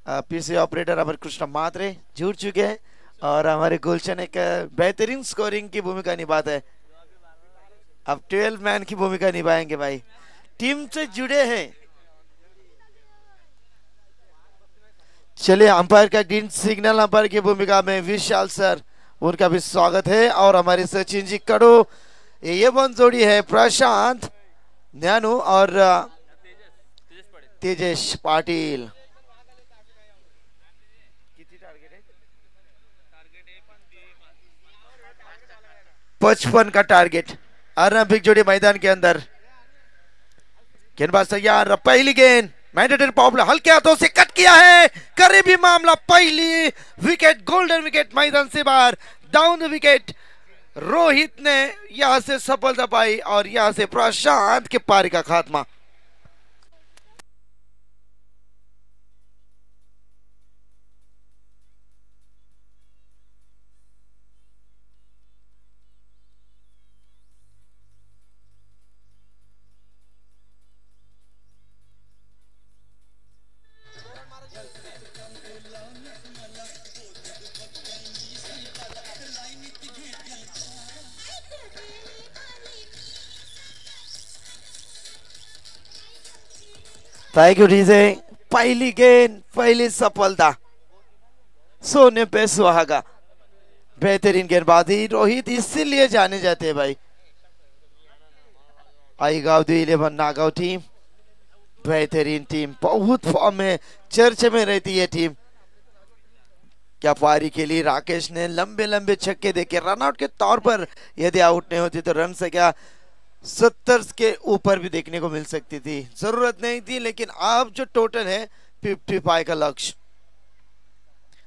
पीसी ऑपरेटर हमारे कृष्ण मात्रे जुड़ चुके हैं और हमारे गुलशन एक बेहतरीन स्कोरिंग की भूमिका निभाते हैं. अब 12 मैन की भूमिका निभाएंगे भाई, टीम से जुड़े हैं. चलिए अंपायर का ग्रीन सिग्नल अंपायर की भूमिका में विशाल सर, उनका भी स्वागत है. और हमारे सचिन जी कड़ो, ये बन जोड़ी है प्रशांत न्यानू और तेजेश पाटिल. 55 का टारगेट. आरंभिक जोड़ी मैदान के अंदर. गेंदबाज तैयार. पहली गेंद मैंडेटरी पावर हल्के हाथों से कट किया है, करीबी मामला. पहली विकेट, गोल्डन विकेट मैदान से बाहर. डाउन द विकेट रोहित ने यहां से सफलता पाई और यहां से प्रशांत के पारी का खात्मा. Thank you DJ. पहली गेंद, पहली सफलता, सोने पे सुहागा. बेहतरीन गेंदबाजी. रोहित इसीलिए जाने जाते हैं भाई. आई गांव 11 नागांव टीम बेहतरीन टीम, बहुत फॉर्म में, चर्चे में रहती है टीम. क्या पारी के लिए राकेश ने लंबे लंबे छक्के देके रनआउट के तौर पर यदि आउट नहीं होती तो रन से क्या 70 के ऊपर भी देखने को मिल सकती थी. जरूरत नहीं थी, लेकिन अब जो टोटल है 55 का लक्ष्य.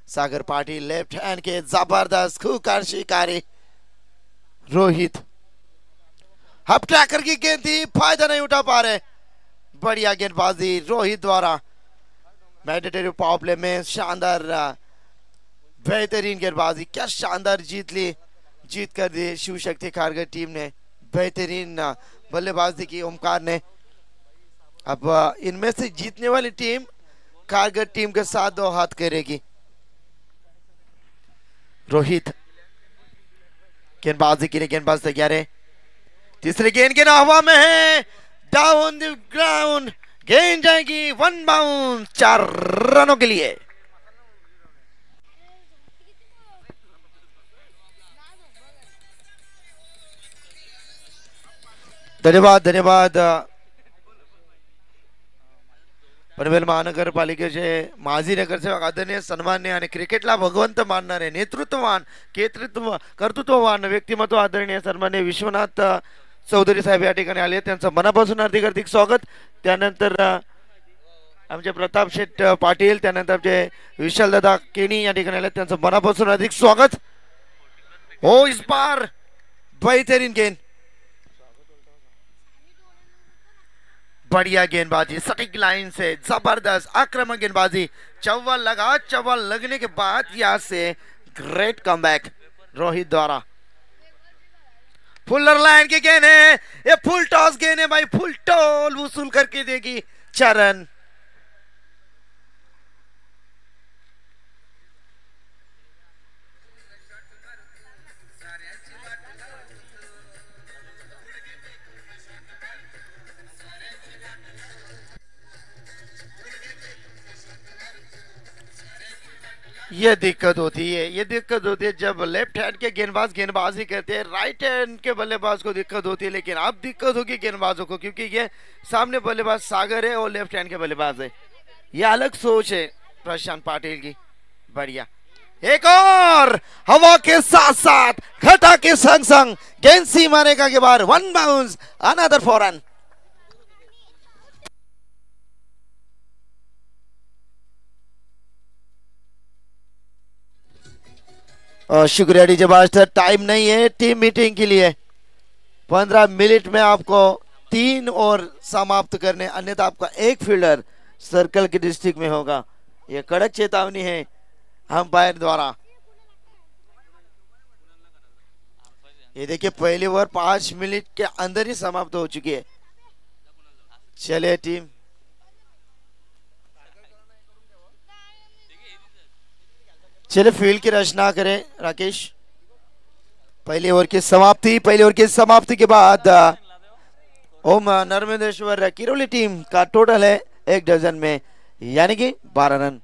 सागर पाटिल लेफ्ट हैंड के जबरदस्त खूंखार शिकारी. रोहित हब ट्रैकर की गेंद थी, फायदा नहीं उठा पा रहे. बढ़िया गेंदबाजी रोहित द्वारा. मैंडेटरी पावर प्ले में शानदार बेहतरीन गेंदबाजी. क्या शानदार जीत कर दी शिव शक्ति खारगर टीम ने. बेहतरीन बल्लेबाजी की ओमकार ने. अब इनमें से जीतने वाली टीम खारगर टीम के साथ 2 हाथ करेगी. रोहित गेंदबाजी के लिए गेंदबाज तैयार है. तीसरी गेंद के हवा में है, डाउन द ग्राउंड. गेंद जाएगी 1 बाउंड 4 रनों के लिए. धन्यवाद धन्यवाद. पनवेल महानगरपालिकेचे माजी नगरसेवक आदरणीय सन्मान्य आणि क्रिकेटला भगवंत मानणारे नेतृत्ववान कर्तृत्ववान व्यक्तिमत्व आदरणीय सन्मान्य विश्वनाथ चौधरी साहेब या ठिकाणी आले. त्यांचं मनापासून हार्दिक हार्दिक स्वागत. त्यानंतर आमचे प्रताप शेठ पाटील, त्यानंतर आमचे विशालदादा केणी या ठिकाणी आले. त्यांचं मनापासून हार्दिक स्वागत. हो इस बार बेहतरीन गेंद, बढ़िया गेंदबाजी, सटीक लाइन से जबरदस्त आक्रामक गेंदबाजी. चौवल लगा, चौवल लगने के बाद यहां से ग्रेट कमबैक रोहित द्वारा. फुलर लाइन की गेंद है, ये फुल टॉस गेंद है भाई, फुल टॉल वसूल करके देगी 4 रन. ये दिक्कत होती है, ये दिक्कत होती है जब लेफ्ट हैंड के गेंदबाज गेंदबाजी करते हैं, राइट हैंड के बल्लेबाज को दिक्कत होती है। लेकिन अब दिक्कत होगी गेंदबाजों को, क्योंकि ये सामने बल्लेबाज सागर है और लेफ्ट हैंड के बल्लेबाज है। ये अलग सोच है प्रशांत पाटिल की। बढ़िया, एक और हवा के साथ साथ घटा के संग संग गेंद सीमा रेखा के बाहर, one bounce, another for run. और शुक्रिया डीजे मास्टर, टाइम नहीं है टीम मीटिंग के लिए। 15 मिनट में आपको 3 और समाप्त करने, अन्यथा आपका एक फील्डर सर्कल के डिस्ट्रिक्ट में होगा। यह कड़क चेतावनी है अंपायर द्वारा। ये देखिए पहली ओवर 5 मिनट के अंदर ही समाप्त हो चुकी है। चलिए टीम, चलिए फील्ड की रचना करें राकेश। पहली ओवर की समाप्ति, पहली ओवर की समाप्ति के बाद ओम नर्मदेश्वर किरोली टीम का टोटल है 1 डजन में, यानी कि 12 रन।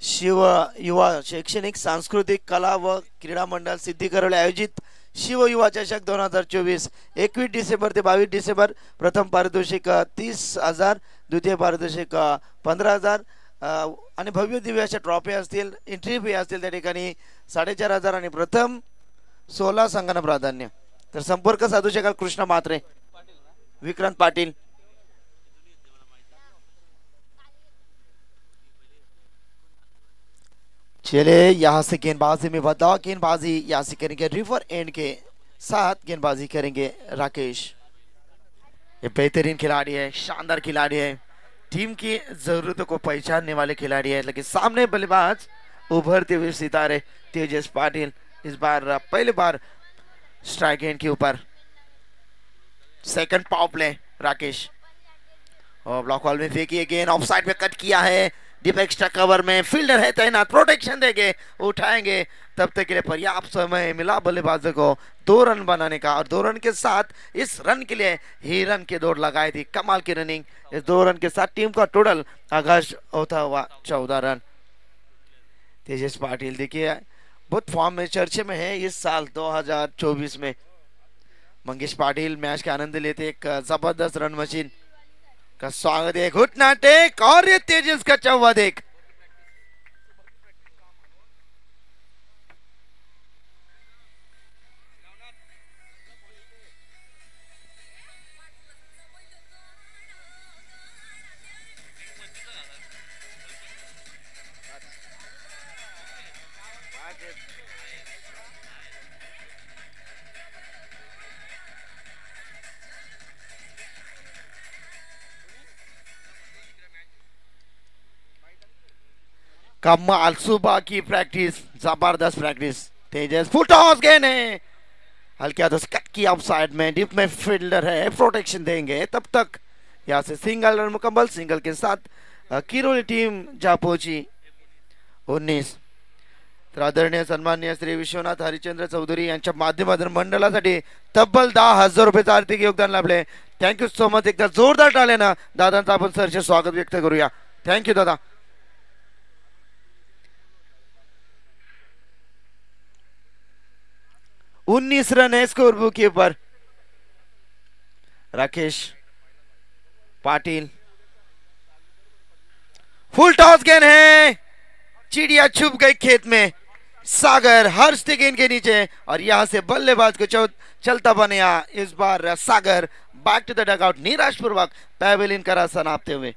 शिव युवा शैक्षणिक सांस्कृतिक कला व क्रीडा मंडळ सिद्धी आयोजित शिव युवा चषक 2024 21 डिसेंबर ते 22 डिसेंबर। प्रथम पारितोषिक 30,000, द्वितीय पारितोषिक 15,000 आणि भव्य दिव्य अशा ट्रॉफी असतील, एंट्री फी असतील त्या ठिकाणी 4,500 आणि प्रथम 16 संघांना प्राधान्य। तर संपर्क साधू शकाल कृष्ण म्हात्रे, विक्रांत पाटील। चले यहाँ से गेंदबाजी में बदलाव, गेंदबाजी यहाँ से करेंगे रिवर एंड के साथ, गेंदबाजी करेंगे राकेश। ये बेहतरीन खिलाड़ी है, शानदार खिलाड़ी है, टीम की जरूरतों को पहचानने वाले खिलाड़ी है। लेकिन सामने बल्लेबाज उभरते हुए सितारे तेजस पाटिल, इस बार पहली बार स्ट्राइक एंड के ऊपर। सेकंड पावर प्ले राकेश, और ब्लॉक बॉल में फेंकी गेंद, ऑफ साइड में कट किया है, डीप एक्स्ट्रा कवर में फील्डर है तैनात, प्रोटेक्शन देंगे, उठाएंगे। तब तक के लिए पर्याप्त समय मिला बल्लेबाजों को 2 रन बनाने का, और 2 रन के साथ इस रन के लिए ही रन की दौड़ लगाई थी। कमाल की रनिंग, इस 2 रन के साथ टीम का टोटल आगाज होता हुआ 14 रन। तेजस पाटिल देखिए बहुत फॉर्म में, चर्चे में है इस साल 2024 में। मंगेश पाटिल मैच का आनंद लेते, एक जबरदस्त रन मशीन का स्वागत है, घुटना टेक, और ये तेजस का चौवा देख। कमाल सुबह की प्रैक्टिस, जबरदस्त प्रैक्टिस। तेजस फुल टॉस गेंद है, हल्के हाथों से कट किया ऑफ साइड में, डीप में फील्डर है, प्रोटेक्शन देंगे। तब तक यहाँ से सिंगल रन मुकम्मल, सिंगल के साथ किरोली टीम जा पहुंची 19। तर आदरणीय सन्माननीय श्री विश्वनाथ हरिचंद्र चौधरी यांच्या माध्यमातून मंडळासाठी तब्बल 10,000 रुपयाचं आर्थिक योगदान लाभले। Thank you so much. एकदा जोरदार टाळ्यानं दादांचं आपण सरचे स्वागत व्यक्त करूया। थँक्यू दादा। 19 रन है स्कोर बुक के ऊपर। राकेश पाटिल, फुल टॉस गेंद है, चिड़िया छुप गई खेत में। सागर हर्ष थे गेंद के नीचे, और यहां से बल्लेबाज को चलता बनेगा। इस बार Sagar back to the dugout, निराशपूर्वक पैवेलियन का रास्ता नापते हुए।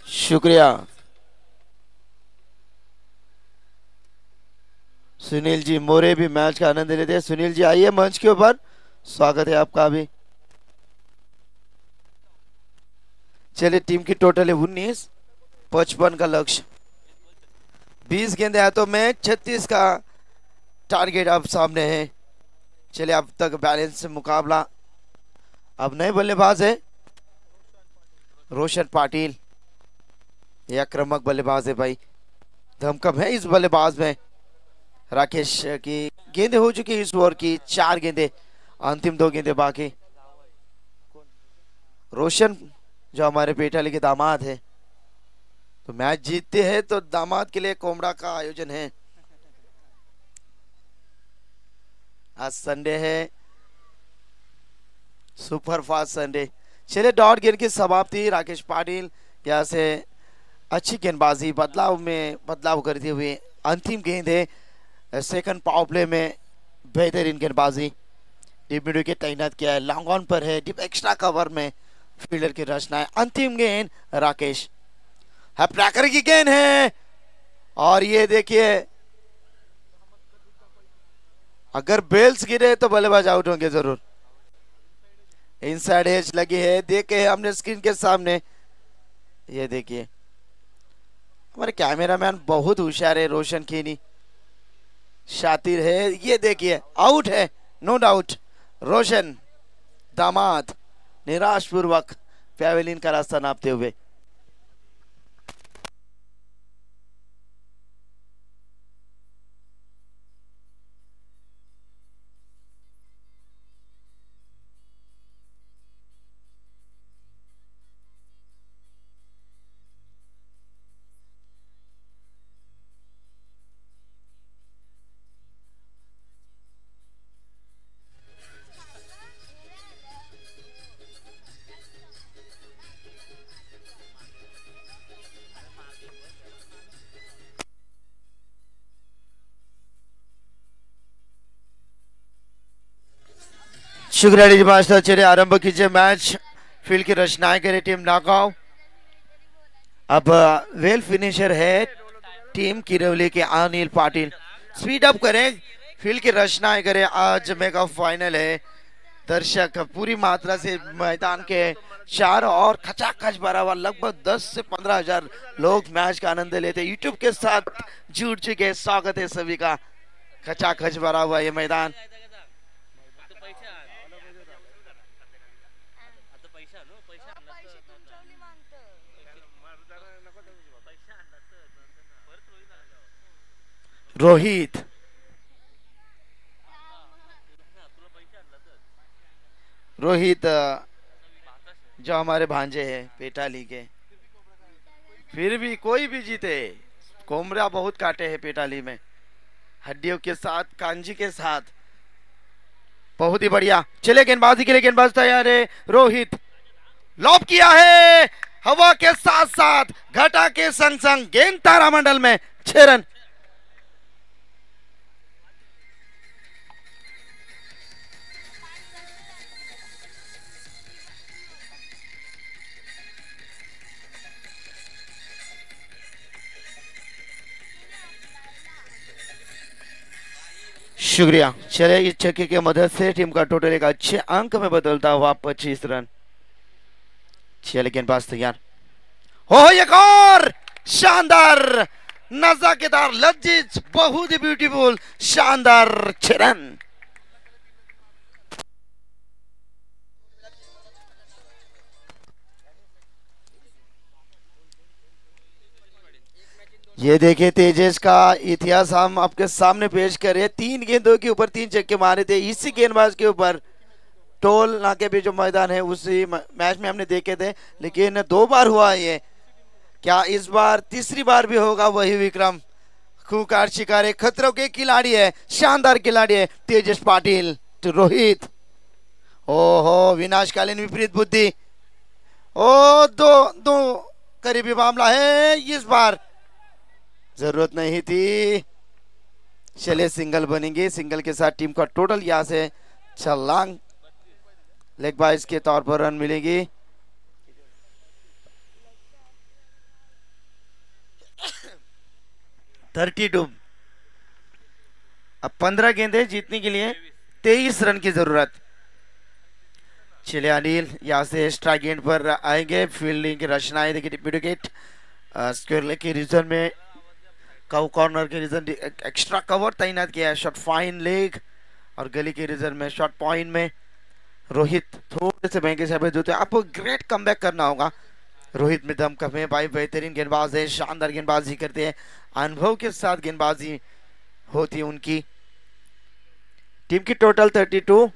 शुक्रिया सुनील जी मोरे भी मैच का आनंद लेते हैं। सुनील जी आइए मंच के ऊपर, स्वागत है आपका भी। चलिए टीम की टोटल है 19, 55 का लक्ष्य, 20 गेंदे हाथों में, 36 का टारगेट अब सामने है। चलिए अब तक बैलेंस मुकाबला। अब नए बल्लेबाज है रोशन पाटिल, ये आक्रामक बल्लेबाज है भाई, धमकम है इस बल्लेबाज में। राकेश की गेंदे हो चुकी इस ओवर की, 4 गेंदे, अंतिम 2 गेंदे बाकी। रोशन जो हमारे पेटाली के दामाद है, तो मैच जीतते हैं तो दामाद के लिए कोमड़ा का आयोजन है। आज संडे है, सुपर फास्ट संडे। चलिए डॉट गेंद की समाप्ति, राकेश पाटिल यहाँ से अच्छी गेंदबाजी, बदलाव करते हुए अंतिम गेंद है सेकंड पावर प्ले में, बेहतरीन गेंदबाजी, डीप मिड विकेट तैनात किया है, लॉन्ग ऑन पर है, डीप एक्स्ट्रा कवर में फील्डर की रचना है। अंतिम गेंद राकेश, प्रैकर की गेंद है, और ये देखिए अगर बेल्स गिरे तो बल्लेबाज आउट होंगे जरूर। इनसाइड एज लगी है, देखे हमने स्क्रीन के सामने, ये देखिए हमारे कैमरामैन बहुत होशियार है, रोशन कीनी शातिर है, ये देखिए आउट है, नो डाउट। रोशन दामाद निराश पूर्वक पैवेलियन का रास्ता नापते हुए। शुक्रिया मास्टर, चलिए आरंभ कीजिए मैच। फील्ड की रचनाएं करे टीम नागांव। अब वेल फिनिशर है टीम किरवली के अनिल पाटिल। स्पीड अप करें, फील्ड की रचनाएं करें। आज मेगा फाइनल है, दर्शक पूरी मात्रा से मैदान के चार और खचाखच भरा हुआ, लगभग 10 से 15 हजार लोग मैच का आनंद लेते। यूट्यूब के साथ जुड़ चुके, स्वागत है सभी का। खचाखच भरा हुआ ये मैदान। रोहित जो हमारे भांजे हैं पेटाली के, फिर भी कोई भी जीते, कोमरा बहुत काटे हैं पेटाली में, हड्डियों के साथ, कांजी के साथ, बहुत ही बढ़िया। चले गेंदबाजी के लिए, गेंदबाज तैयार है। रोहित लॉब किया है, हवा के साथ साथ घटा के संग संग गेंद तारामंडल में, 6 रन। शुक्रिया। चले इस छक्के की मदद से टीम का टोटल एक अच्छे अंक में बदलता हुआ 25 रन। चले गेंदबाज तैयार हो, एक और शानदार, नजाकेदार, लजीज, बहुत ही ब्यूटीफुल, शानदार 6 रन। ये देखिए तेजेश का इतिहास हम आपके सामने पेश करें। 3 गेंदों के ऊपर 3 छक्के मारे थे इसी गेंदबाज के ऊपर। टोल नाके पे जो मैदान है उसी मैच में हमने देखे थे, लेकिन 2 बार हुआ ये। क्या इस बार तीसरी बार भी होगा वही विक्रम? खूंखार शिकारी, खतरों के खिलाड़ी है, शानदार खिलाड़ी है तेजेश पाटिल। तो रोहित, ओहो विनाशकालीन विपरीत बुद्धि, ओ दो करीबी मामला है इस बार, जरूरत नहीं थी। चले सिंगल बनेंगे, सिंगल के साथ टीम का टोटल यहां से छलांग लेग बाइस के तौर पर रन मिलेगी। अब 15 गेंदे जीतने के लिए 23 रन की जरूरत। चले अनिल यहां से स्ट्राइक गेंद पर आएंगे, फील्डिंग की रचनाएं देखिए, विकेट स्क्वायर लेग के रीजन में कव कॉर्नर के रीजन एक्स्ट्रा कवर तैनात किया है। शॉट फाइन लेग और गली के रीजन में शॉट पॉइंट में रोहित थोड़े से महंगे साबित होते हैं। आपको ग्रेट कमबैक करना होगा। रोहित में दम कम है भाई, बेहतरीन गेंदबाज है, शानदार गेंदबाजी करते हैं, अनुभव के साथ गेंदबाजी होती है उनकी। टीम की टोटल 32,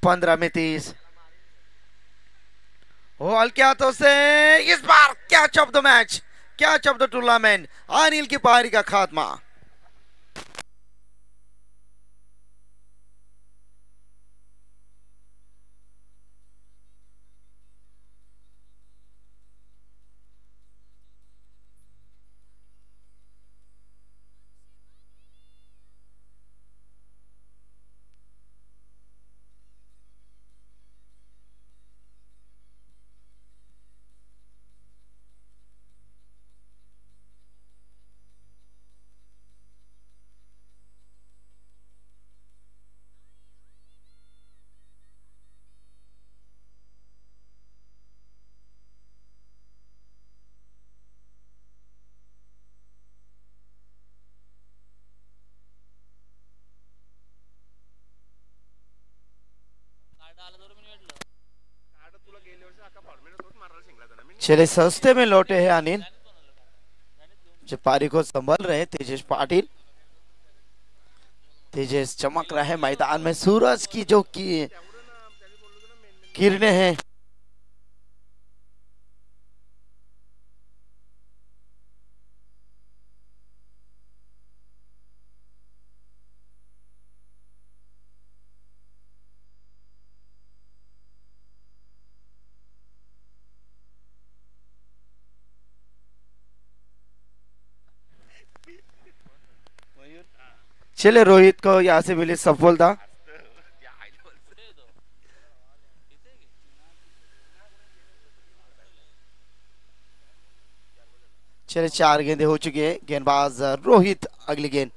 15 में 30। वो हल्के हाथों से इस बार catch of the match, catch of the tournament, Anil की पारी का खात्मा। चले सस्ते में लौटे हैं अनिल, जो पारी को संभाल रहे हैं तेजेश पाटिल। तेजेश चमक रहा है मैदान में, सूरज की जो किरणें हैं। चले रोहित को यहाँ से मिली सफलता। चले 4 गेंदे हो चुकी है। गेंदबाज रोहित अगली गेंद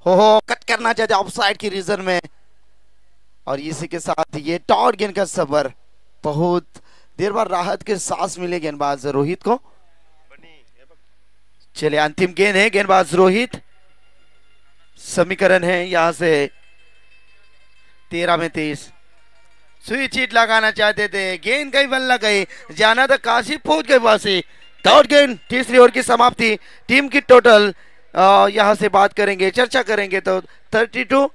हो कट करना चाहते ऑफसाइड की रीजन में, और इसी के साथ ये टॉट गेंद का सफर। बहुत देर बाद राहत के सांस मिले गेंदबाज रोहित को। चले अंतिम गेंद है, गेंदबाज रोहित। समीकरण है यहां से 13 में 30। सुई चीट लगाना चाहते थे, गेंद कहीं बल लग गई, जाना था काशी, पहुंच गए वासी। डॉट गेंद, तीसरी ओवर की समाप्ति। टीम की टोटल यहां से बात करेंगे, चर्चा करेंगे तो 32।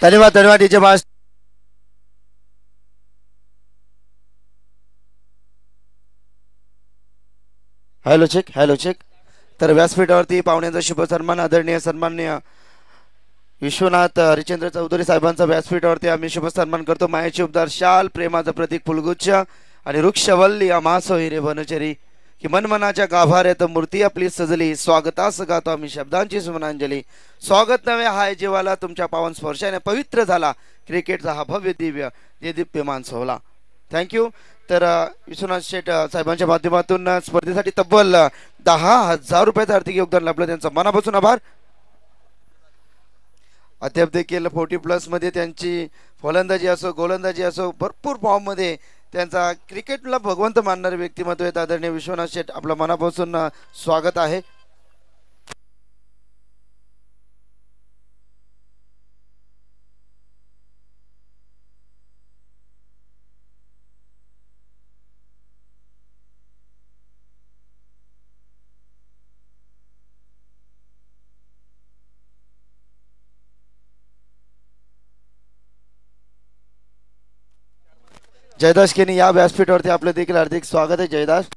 धन्यवाद धन्यवाद DJ boss. Hello check, hello check. तर व्यासपीठावरती पाहुण्यांचा शुभ सन्मान, आदरणीय सन्माननीय विश्वनाथ हरिचंद्र चौधरी साहेबांचा व्यासपीठावरती आम्ही शुभ सन्मान करतो। मायाची उपदार शाल, प्रेमाचं प्रतीक फुलगुच्छ आणि वृक्षवल्ली अमासो हिरे वनचरी, की मनमनाच्या गाभाऱ्यात मूर्ती आपली सजली, स्वागतास गातो आम्ही शब्दांची सुमनांजली। स्वागत नवे हाय जीवाला, तुमच्या पावन स्पर्शाने पवित्र झाला क्रिकेटचा हा भव्य दिव्य जे दिप्यमान सोहळा। थँक्यू। तर विश्वनाथ शेठ साहेबांच्या माध्यमातून स्पर्धेसाठी तब्बल 10,000 रुपयाचं आर्थिक योगदान लाभलं, त्यांचा मनापासून आभार। अद्याप देखील 40+ मध्ये त्यांची फलंदाजी असो गोलंदाजी असो भरपूर फॉर्म मध्ये त्यांचा क्रिकेटला भगवंत मानणारे व्यक्तिमत्व आहेत आदरणीय विश्वनाथ शेठ, आपलं मनापासून स्वागत आहे। जयदास केनी या व्यासपीठावरती आपलं देखील हार्दिक स्वागत आहे जयदास।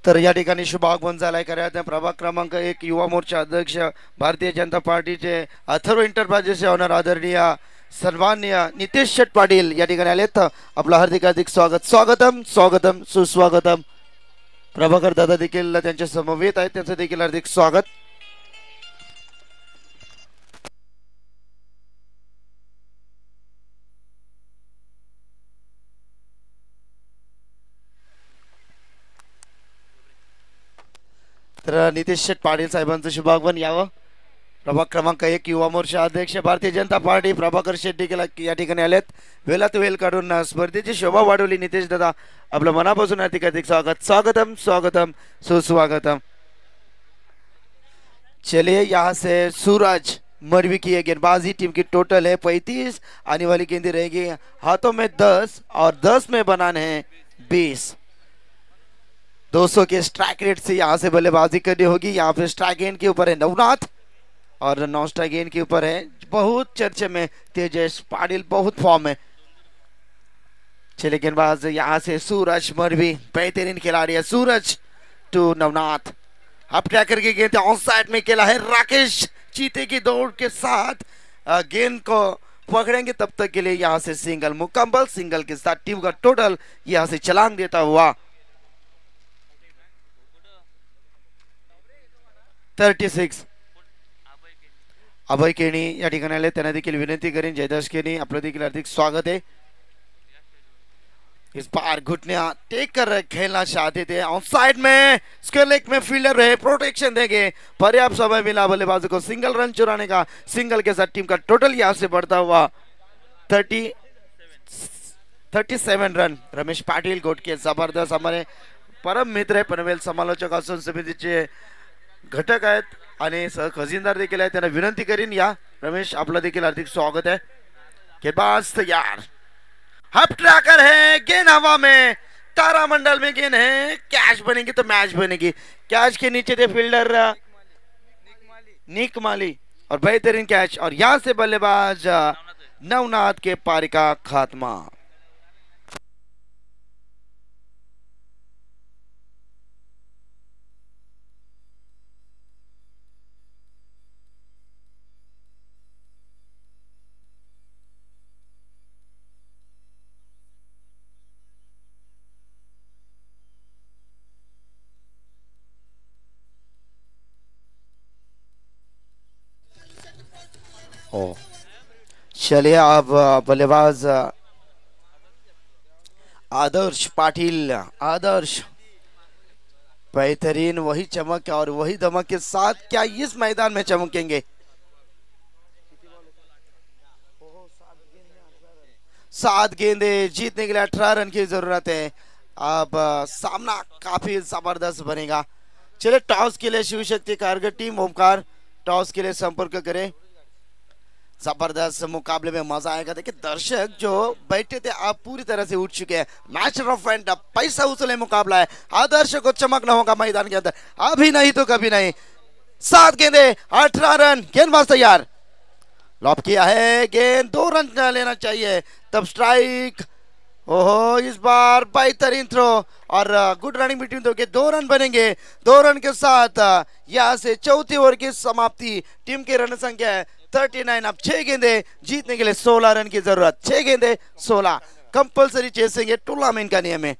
तर या ठिकाणी शुभ आगमन झालाय करण्यात प्रभाग क्रमांक 1 युवा मोर्चा अध्यक्ष भारतीय जनता पार्टीचे अथर्व एंटरप्राइजेसचे ऑनर आदरणीय सन्माननीय नितेश शेट पाटील या ठिकाणी आलेत. आपलं हार्दिक हार्दिक स्वागतम स्वागतम सुस्वागतम. प्रभाकर दादा देखील त्यांच्या समवेत आहेत, त्यांचं देखील हार्दिक स्वागत. तर नितेश शेट पाटील साहेबांचं शुभागमन यावं. प्रभाग क्रमांक 1 युवा मोर्चा अध्यक्ष भारतीय जनता पार्टी प्रभाकर शेट देखील या ठिकाणी आलेत. वेळात वेळ काढून स्पर्धेची शोभा वाढवली. नितेश दादा आपलं मनापासून हार्दिक हार्दिक स्वागतम स्वागतम सुस्वागतम. चलिए यहाँ से सूरज मरवी की ये गेंदबाजी टीम की टोटल है 35. आने वाली गेंदें रहेगी हाथों में 10 और 10 में बनाने हैं 20. 200 के स्ट्राइक रेट से यहाँ से बल्लेबाजी करनी होगी. यहाँ पे स्ट्राइक गेंद के ऊपर है नवनाथ और नॉन स्ट्राइक गेंद के ऊपर है बहुत चर्चे में तेजस पाटिल, बहुत फॉर्म में. चले गेंदबाज यहाँ से सूरज मरवी, बेहतरीन खिलाड़ी है सूरज टू नवनाथ. अब ट्रैकर की गेंद ऑन साइड में खेला है राकेश. चीते की दौड़ के साथ गेंद को पकड़ेंगे तब तक के लिए यहाँ से सिंगल मुकम्मल. सिंगल के साथ टीम का टोटल यहाँ से छलांग देता हुआ 36. अभय केणी या ठिकाणी आले, त्यांना देखील विनंती करेन जयदास केणी आपलं देखील हार्दिक स्वागत है. इस बार घुटने टेक कर खेलना चाहते थे. ऑन साइड में स्क्वायर लेग में फील्डर रहे, प्रोटेक्शन देंगे. पर्याप्त समय मिला बल्लेबाजों को सिंगल रन चुराने का. सिंगल के साथ टीम का टोटल यहां से बढ़ता हुआ 37 रन. रमेश पाटील गोटके जबरदस्त हमारे परम मित्र आहे, पनवेल समालोचक असून समितीचे घटक आहेत आणि सह खजिनदार देखील आहेत. त्यांना विनंती करीन या रमेश आपलं देखील हार्दिक स्वागत है. गेंदबाज तैयार. हब ट्रैकर है, गेंद हवा में, तारामंडल में गेंद है. कैच बनेगी तो मैच बनेगी. कैच के नीचे थे फील्डर निक माली और बेहतरीन कैच. और यहां से बल्लेबाज नवनाथ के पारी का खात्मा. चलिए अब बल्लेबाज आदर्श पाटिल. आदर्श बेहतरीन वही चमक और वही दमक के साथ क्या इस मैदान में चमकेंगे. 7 गेंदे जीतने के लिए 18 रन की जरूरत है. अब सामना काफी जबरदस्त बनेगा. चलिए टॉस के लिए शिव शक्ति कारगर टीम ओमकार टॉस के लिए संपर्क करें. जबरदस्त मुकाबले में मजा आएगा. देखिए दर्शक जो बैठे थे आप पूरी तरह से उठ चुके हैं. मैच ऑफ एंड पैसा वसूले मुकाबला है. आदर्श को चमकना होगा मैदान के अंदर, अभी नहीं तो कभी नहीं. 7 गेंदे 18 रन. गेंदबाज तैयार, लॉप किया है, गेंद 2 रन लेना चाहिए तब स्ट्राइक. ओहो इस बार बेहतरीन थ्रो और गुड रनिंग बिटवीन 2 रन बनेंगे. 2 रन के साथ यहाँ से चौथी ओवर की समाप्ति. टीम की रन संख्या है 39. अब 6 गेंदे जीतने के लिए 16 रन की जरूरत. 6 गेंदे 16 कंपलसरी चेसेंगे, टूर्नामेंट का नियम है.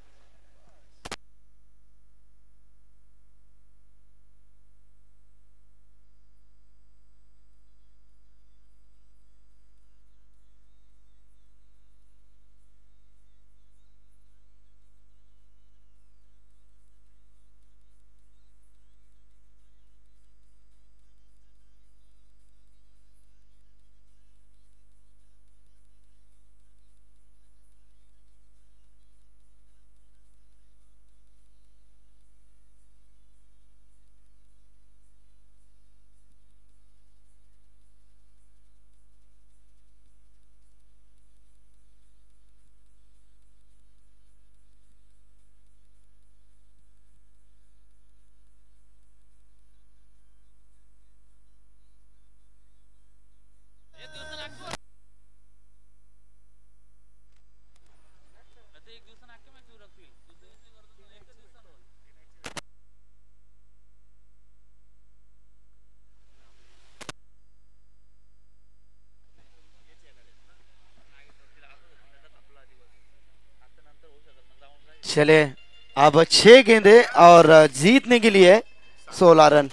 चले अब 6 गेंदे और जीतने के लिए 16 रन।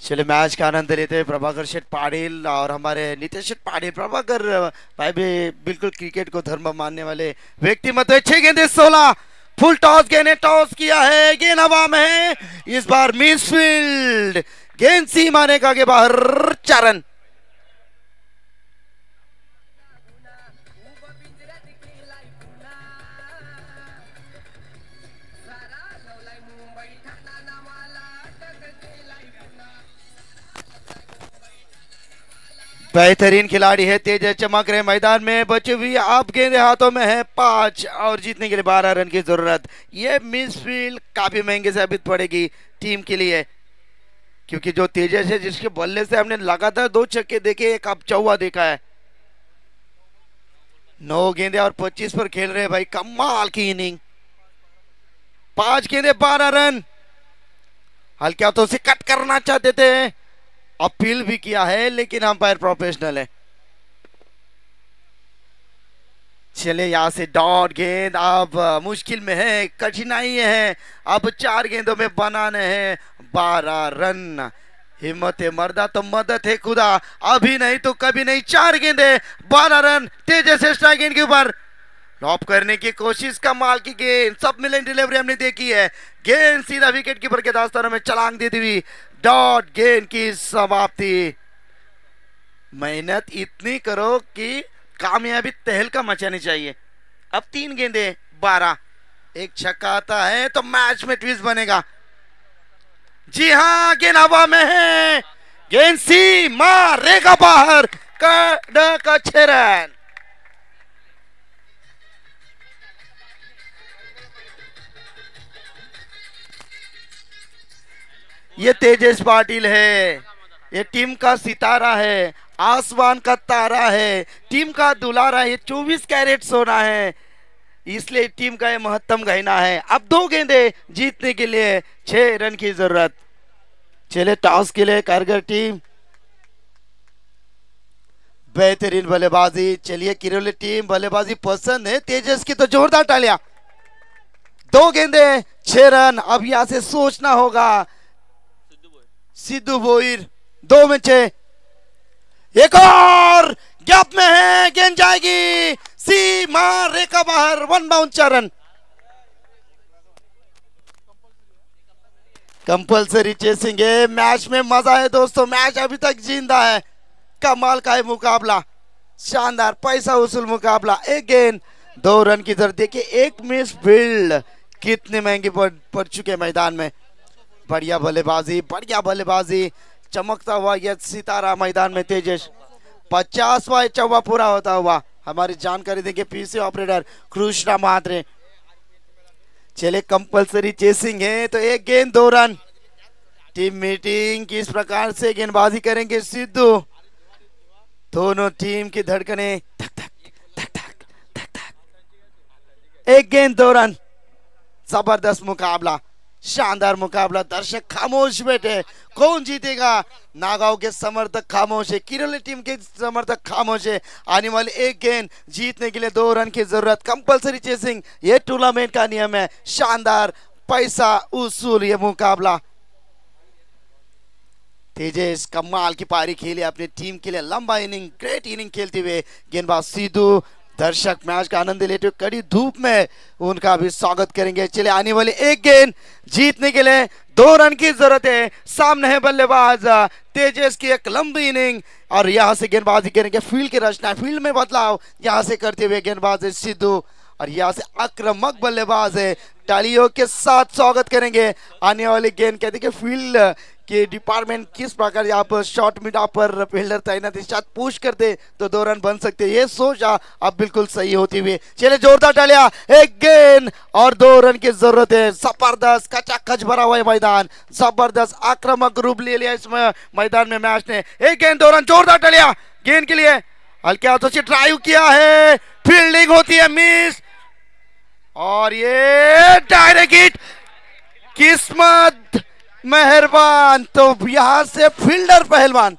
चले मैच का आनंद लेते हुए प्रभाकर शेठ पाटिल और हमारे नितेश शेठ पाटिल। प्रभाकर भाई भी बिल्कुल क्रिकेट को धर्म मानने वाले व्यक्तिमत्व। 6 गेंदे 16, फुल टॉस गेंद टॉस किया है, गेंद हवा में है, इस बार मिस फील्ड, गेंद सीमा के आगे बाहर, 4 रन। बेहतरीन खिलाड़ी है, तेज चमक रहे मैदान में, बची हुई आप गेंदे हाथों में है 5 और जीतने के लिए 12 रन की जरूरत। ये मिस फील्ड काफी महंगे साबित पड़ेगी टीम के लिए, क्योंकि जो तेजस है जिसके बल्ले से हमने लगातार 2 छक्के देखे, एक अब चौवा देखा है। 9 गेंदे और 25 पर खेल रहे भाई, कमाल की इनिंग। 5 गेंदे 12 रन। हल्के हाथों से कट करना चाहते थे, अपील भी किया है, लेकिन अंपायर प्रोफेशनल है। चले यहां से डॉट गेंद अब मुश्किल में है, कठिनाई है, अब 4 गेंदों में बनाने हैं 12 रन। हिम्मत है मर्दा तो मदद है खुदा, अभी नहीं तो कभी नहीं। 4 गेंदे 12 रन, तेज से स्ट्राइक गेंद के ऊपर लॉप करने की कोशिश, कमाल की गेंद, सब मिलन डिलीवरी हमने देखी है, गेंद सीधा विकेट कीपर के दास्तानों में छलांग देती हुई डॉट गेंद की समाप्ति। मेहनत इतनी करो कि कामयाबी तहलका मचानी चाहिए। अब 3 गेंदे 12, एक छक्का आता है तो मैच में ट्विस्ट बनेगा। जी हाँ, गेंद हवा में है, गेंद सीमा रेखा बाहर, कड़क 6 रन। ये तेजस पाटिल है, ये टीम का सितारा है, आसमान का तारा है, टीम का दुलारा है, 24 कैरेट सोना है, इसलिए टीम का ये महत्तम गहना है। अब 2 गेंदे जीतने के लिए 6 रन की जरूरत। चले टॉस के लिए कारगर टीम, बेहतरीन बल्लेबाजी। चलिए किरोली टीम बल्लेबाजी पसंद है, तेजस की तो जोरदार तालियां। 2 गेंदे 6 रन। अब यहां से सोचना होगा, सिद्धू बोईर 2 में 6, एक और गैप में है, गेंद जाएगी सीमा रेखा बाहर, 1 बाउंड 4 रन। कंपल्सरी चेसिंग है, मैच में मजा है दोस्तों, मैच अभी तक जिंदा है, कमाल का है मुकाबला, शानदार पैसा वसूल मुकाबला। एक गेंद 2 रन की जरूरत। देखिए एक मिस फील्ड कितने महंगे पड़ चुके मैदान में। बढ़िया बल्लेबाजी, बढ़िया बल्लेबाजी, चमकता हुआ यह सितारा मैदान में तेजस। 50वां चौवा पूरा होता हुआ हमारी जानकारी देंगे पीसी ऑपरेटर कृष्णा महात्रे। चले कंपल्सरी चेसिंग है तो 1 गेंद 2 रन। टीम मीटिंग किस प्रकार से गेंदबाजी करेंगे सिद्धू, दोनों टीम की धड़कने धक धक धक धक धक धक। 1 गेंद 2 रन, जबरदस्त मुकाबला, शानदार मुकाबला। दर्शक खामोश बैठे, कौन जीतेगा? नागांव के समर्थक खामोश है, किरोली टीम के समर्थक खामोश है। आने वाले 1 गेंद जीतने के लिए 2 रन की जरूरत। कंपल्सरी चेसिंग ये टूर्नामेंट का नियम है, शानदार पैसा उसूल ये मुकाबला। तेजस कमाल की पारी खेली अपनी टीम के लिए, लंबा इनिंग, ग्रेट इनिंग खेलते हुए गेंदबाज सिद्धू। दर्शक मैच का आनंद लेते हुए कड़ी धूप में उनका भी स्वागत करेंगे। चले आने वाले 1 गेंद जीतने के लिए 2 रन की जरूरत है। सामने है बल्लेबाज तेजस की एक लंबी इनिंग और यहां से गेंदबाजी करेंगे। फील्ड की रचना, फील्ड में बदलाव यहां से करते हुए गेंदबाज सिद्धू और यहां से आक्रामक बल्लेबाज है। तालियों के साथ स्वागत करेंगे आने वाली गेंद के। देखिए फील्ड के डिपार्टमेंट किस प्रकार यहाँ पर शॉर्ट मिड पर फील्डर तैनात, शायद पुश करते तो 2 रन बन सकते, ये सोच अब बिल्कुल सही होती हुई। चले जोरदार तालियां, 1 गेंद और 2 रन की जरूरत है। जबरदस्त कचाकच भरा हुआ है मैदान, जबरदस्त आक्रामक रूप ले लिया इस मैदान में मैच ने। 1 गेंद 2 रन, जोरदार तालियां गेंद के लिए। हल्के हाथों से ड्राइव किया है, फील्डिंग होती है मिस और ये डायरेक्ट हिट। किस्मत मेहरबान, तो यहाँ से फील्डर पहलवान,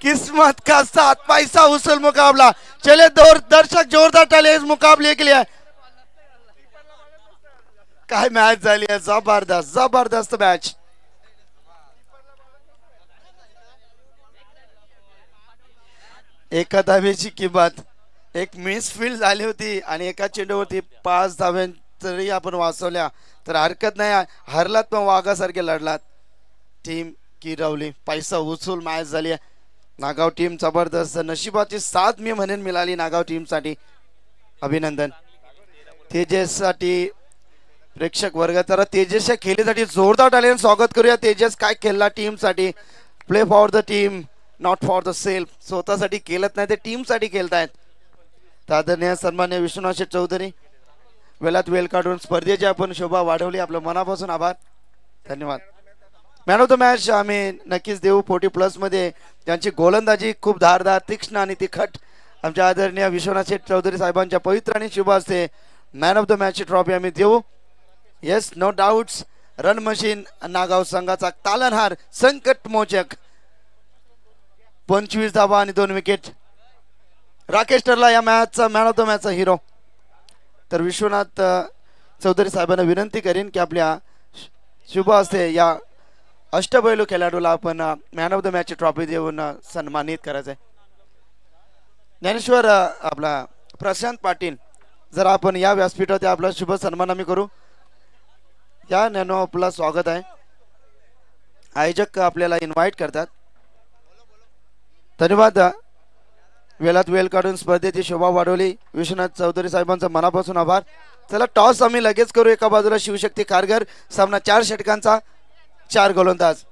किस्मत का साथ पैसा वसूल मुकाबला। चले दर्शक जोरदार ताली इस मुकाबले के लिए। काय मॅच झाली आहे, जबरदस्त जबरदस्त मॅच। एका धावेची किंमत, एक मिस फील्ड झाली होती आणि एका चेंडूवरती 5 धाव्यां जरी आपण वाचवल्या तर हरकत नाही। हरलात पण वाघासारखे लढलात। टीम किरवली, पैसा वसूल मॅच झाली आहे। नागाव टीम जबरदस्त, नशिबाची साथ मी म्हणेन मिळाली नागाव टीम साठी। अभिनंदन तेजस साठी प्रेक्षक वर्ग। तर तेजसच्या खेळीसाठी जोरदार टाळ्याने स्वागत करूया। तेजस काय खेळला टीम साठी, play for the team not for the self, स्वतःसाठी खेळत नाही ते टीम साठी खेळतायत। आदरणीय सन्मान्य विश्वनाथ शेठ चौधरी, वेळात वेळ काढून स्पर्धेची आपण शोभा वाढवली, आपलं मनापासून आभार, धन्यवाद। मॅन ऑफ द मॅच आम्ही नक्कीच देऊ 40+ मध्ये, त्यांची गोलंदाजी खूप धारदार, तीक्ष्ण आणि तिखट। आमच्या आदरणीय विश्वनाथ शेठ चौधरी साहेबांच्या पवित्र आणि शुभ हस्ते मॅन ऑफ द मॅचची ट्रॉफी आम्ही देऊ। Yes, no doubts, run machine Nagaon संघाचा तालनहार, संकट मोचक, 25 धावा आणि 2 विकेट। राकेश ठरला या मॅचचा मॅन ऑफ द मॅचचा हिरो। तर विश्वनाथ चौधरी साहेबांना विनंती करीन की आपल्या शुभ हस्ते या अष्टपैलू खेळाडूला आपण मॅन ऑफ द मॅचची ट्रॉफी देऊन सन्मानित करायचं आहे। ज्ञानेश्वर आपला प्रशांत पाटील, जर आपण या व्यासपीठावर आपला शुभ सन्मान आम्ही करू। या नॅनो आपला स्वागत आहे। आयोजक आपल्याला इन्व्हाइट करतात, धन्यवाद। वेळात वेळ काढून स्पर्धेची शोभा वाढवली, विश्वनाथ चौधरी साहेबांचा मनापासून आभार। चला टॉस आम्ही लगेच करू। एका बाजूला शिवशक्ती खारघर, सामना 4 षटकांचा, 4 गोलंदाज।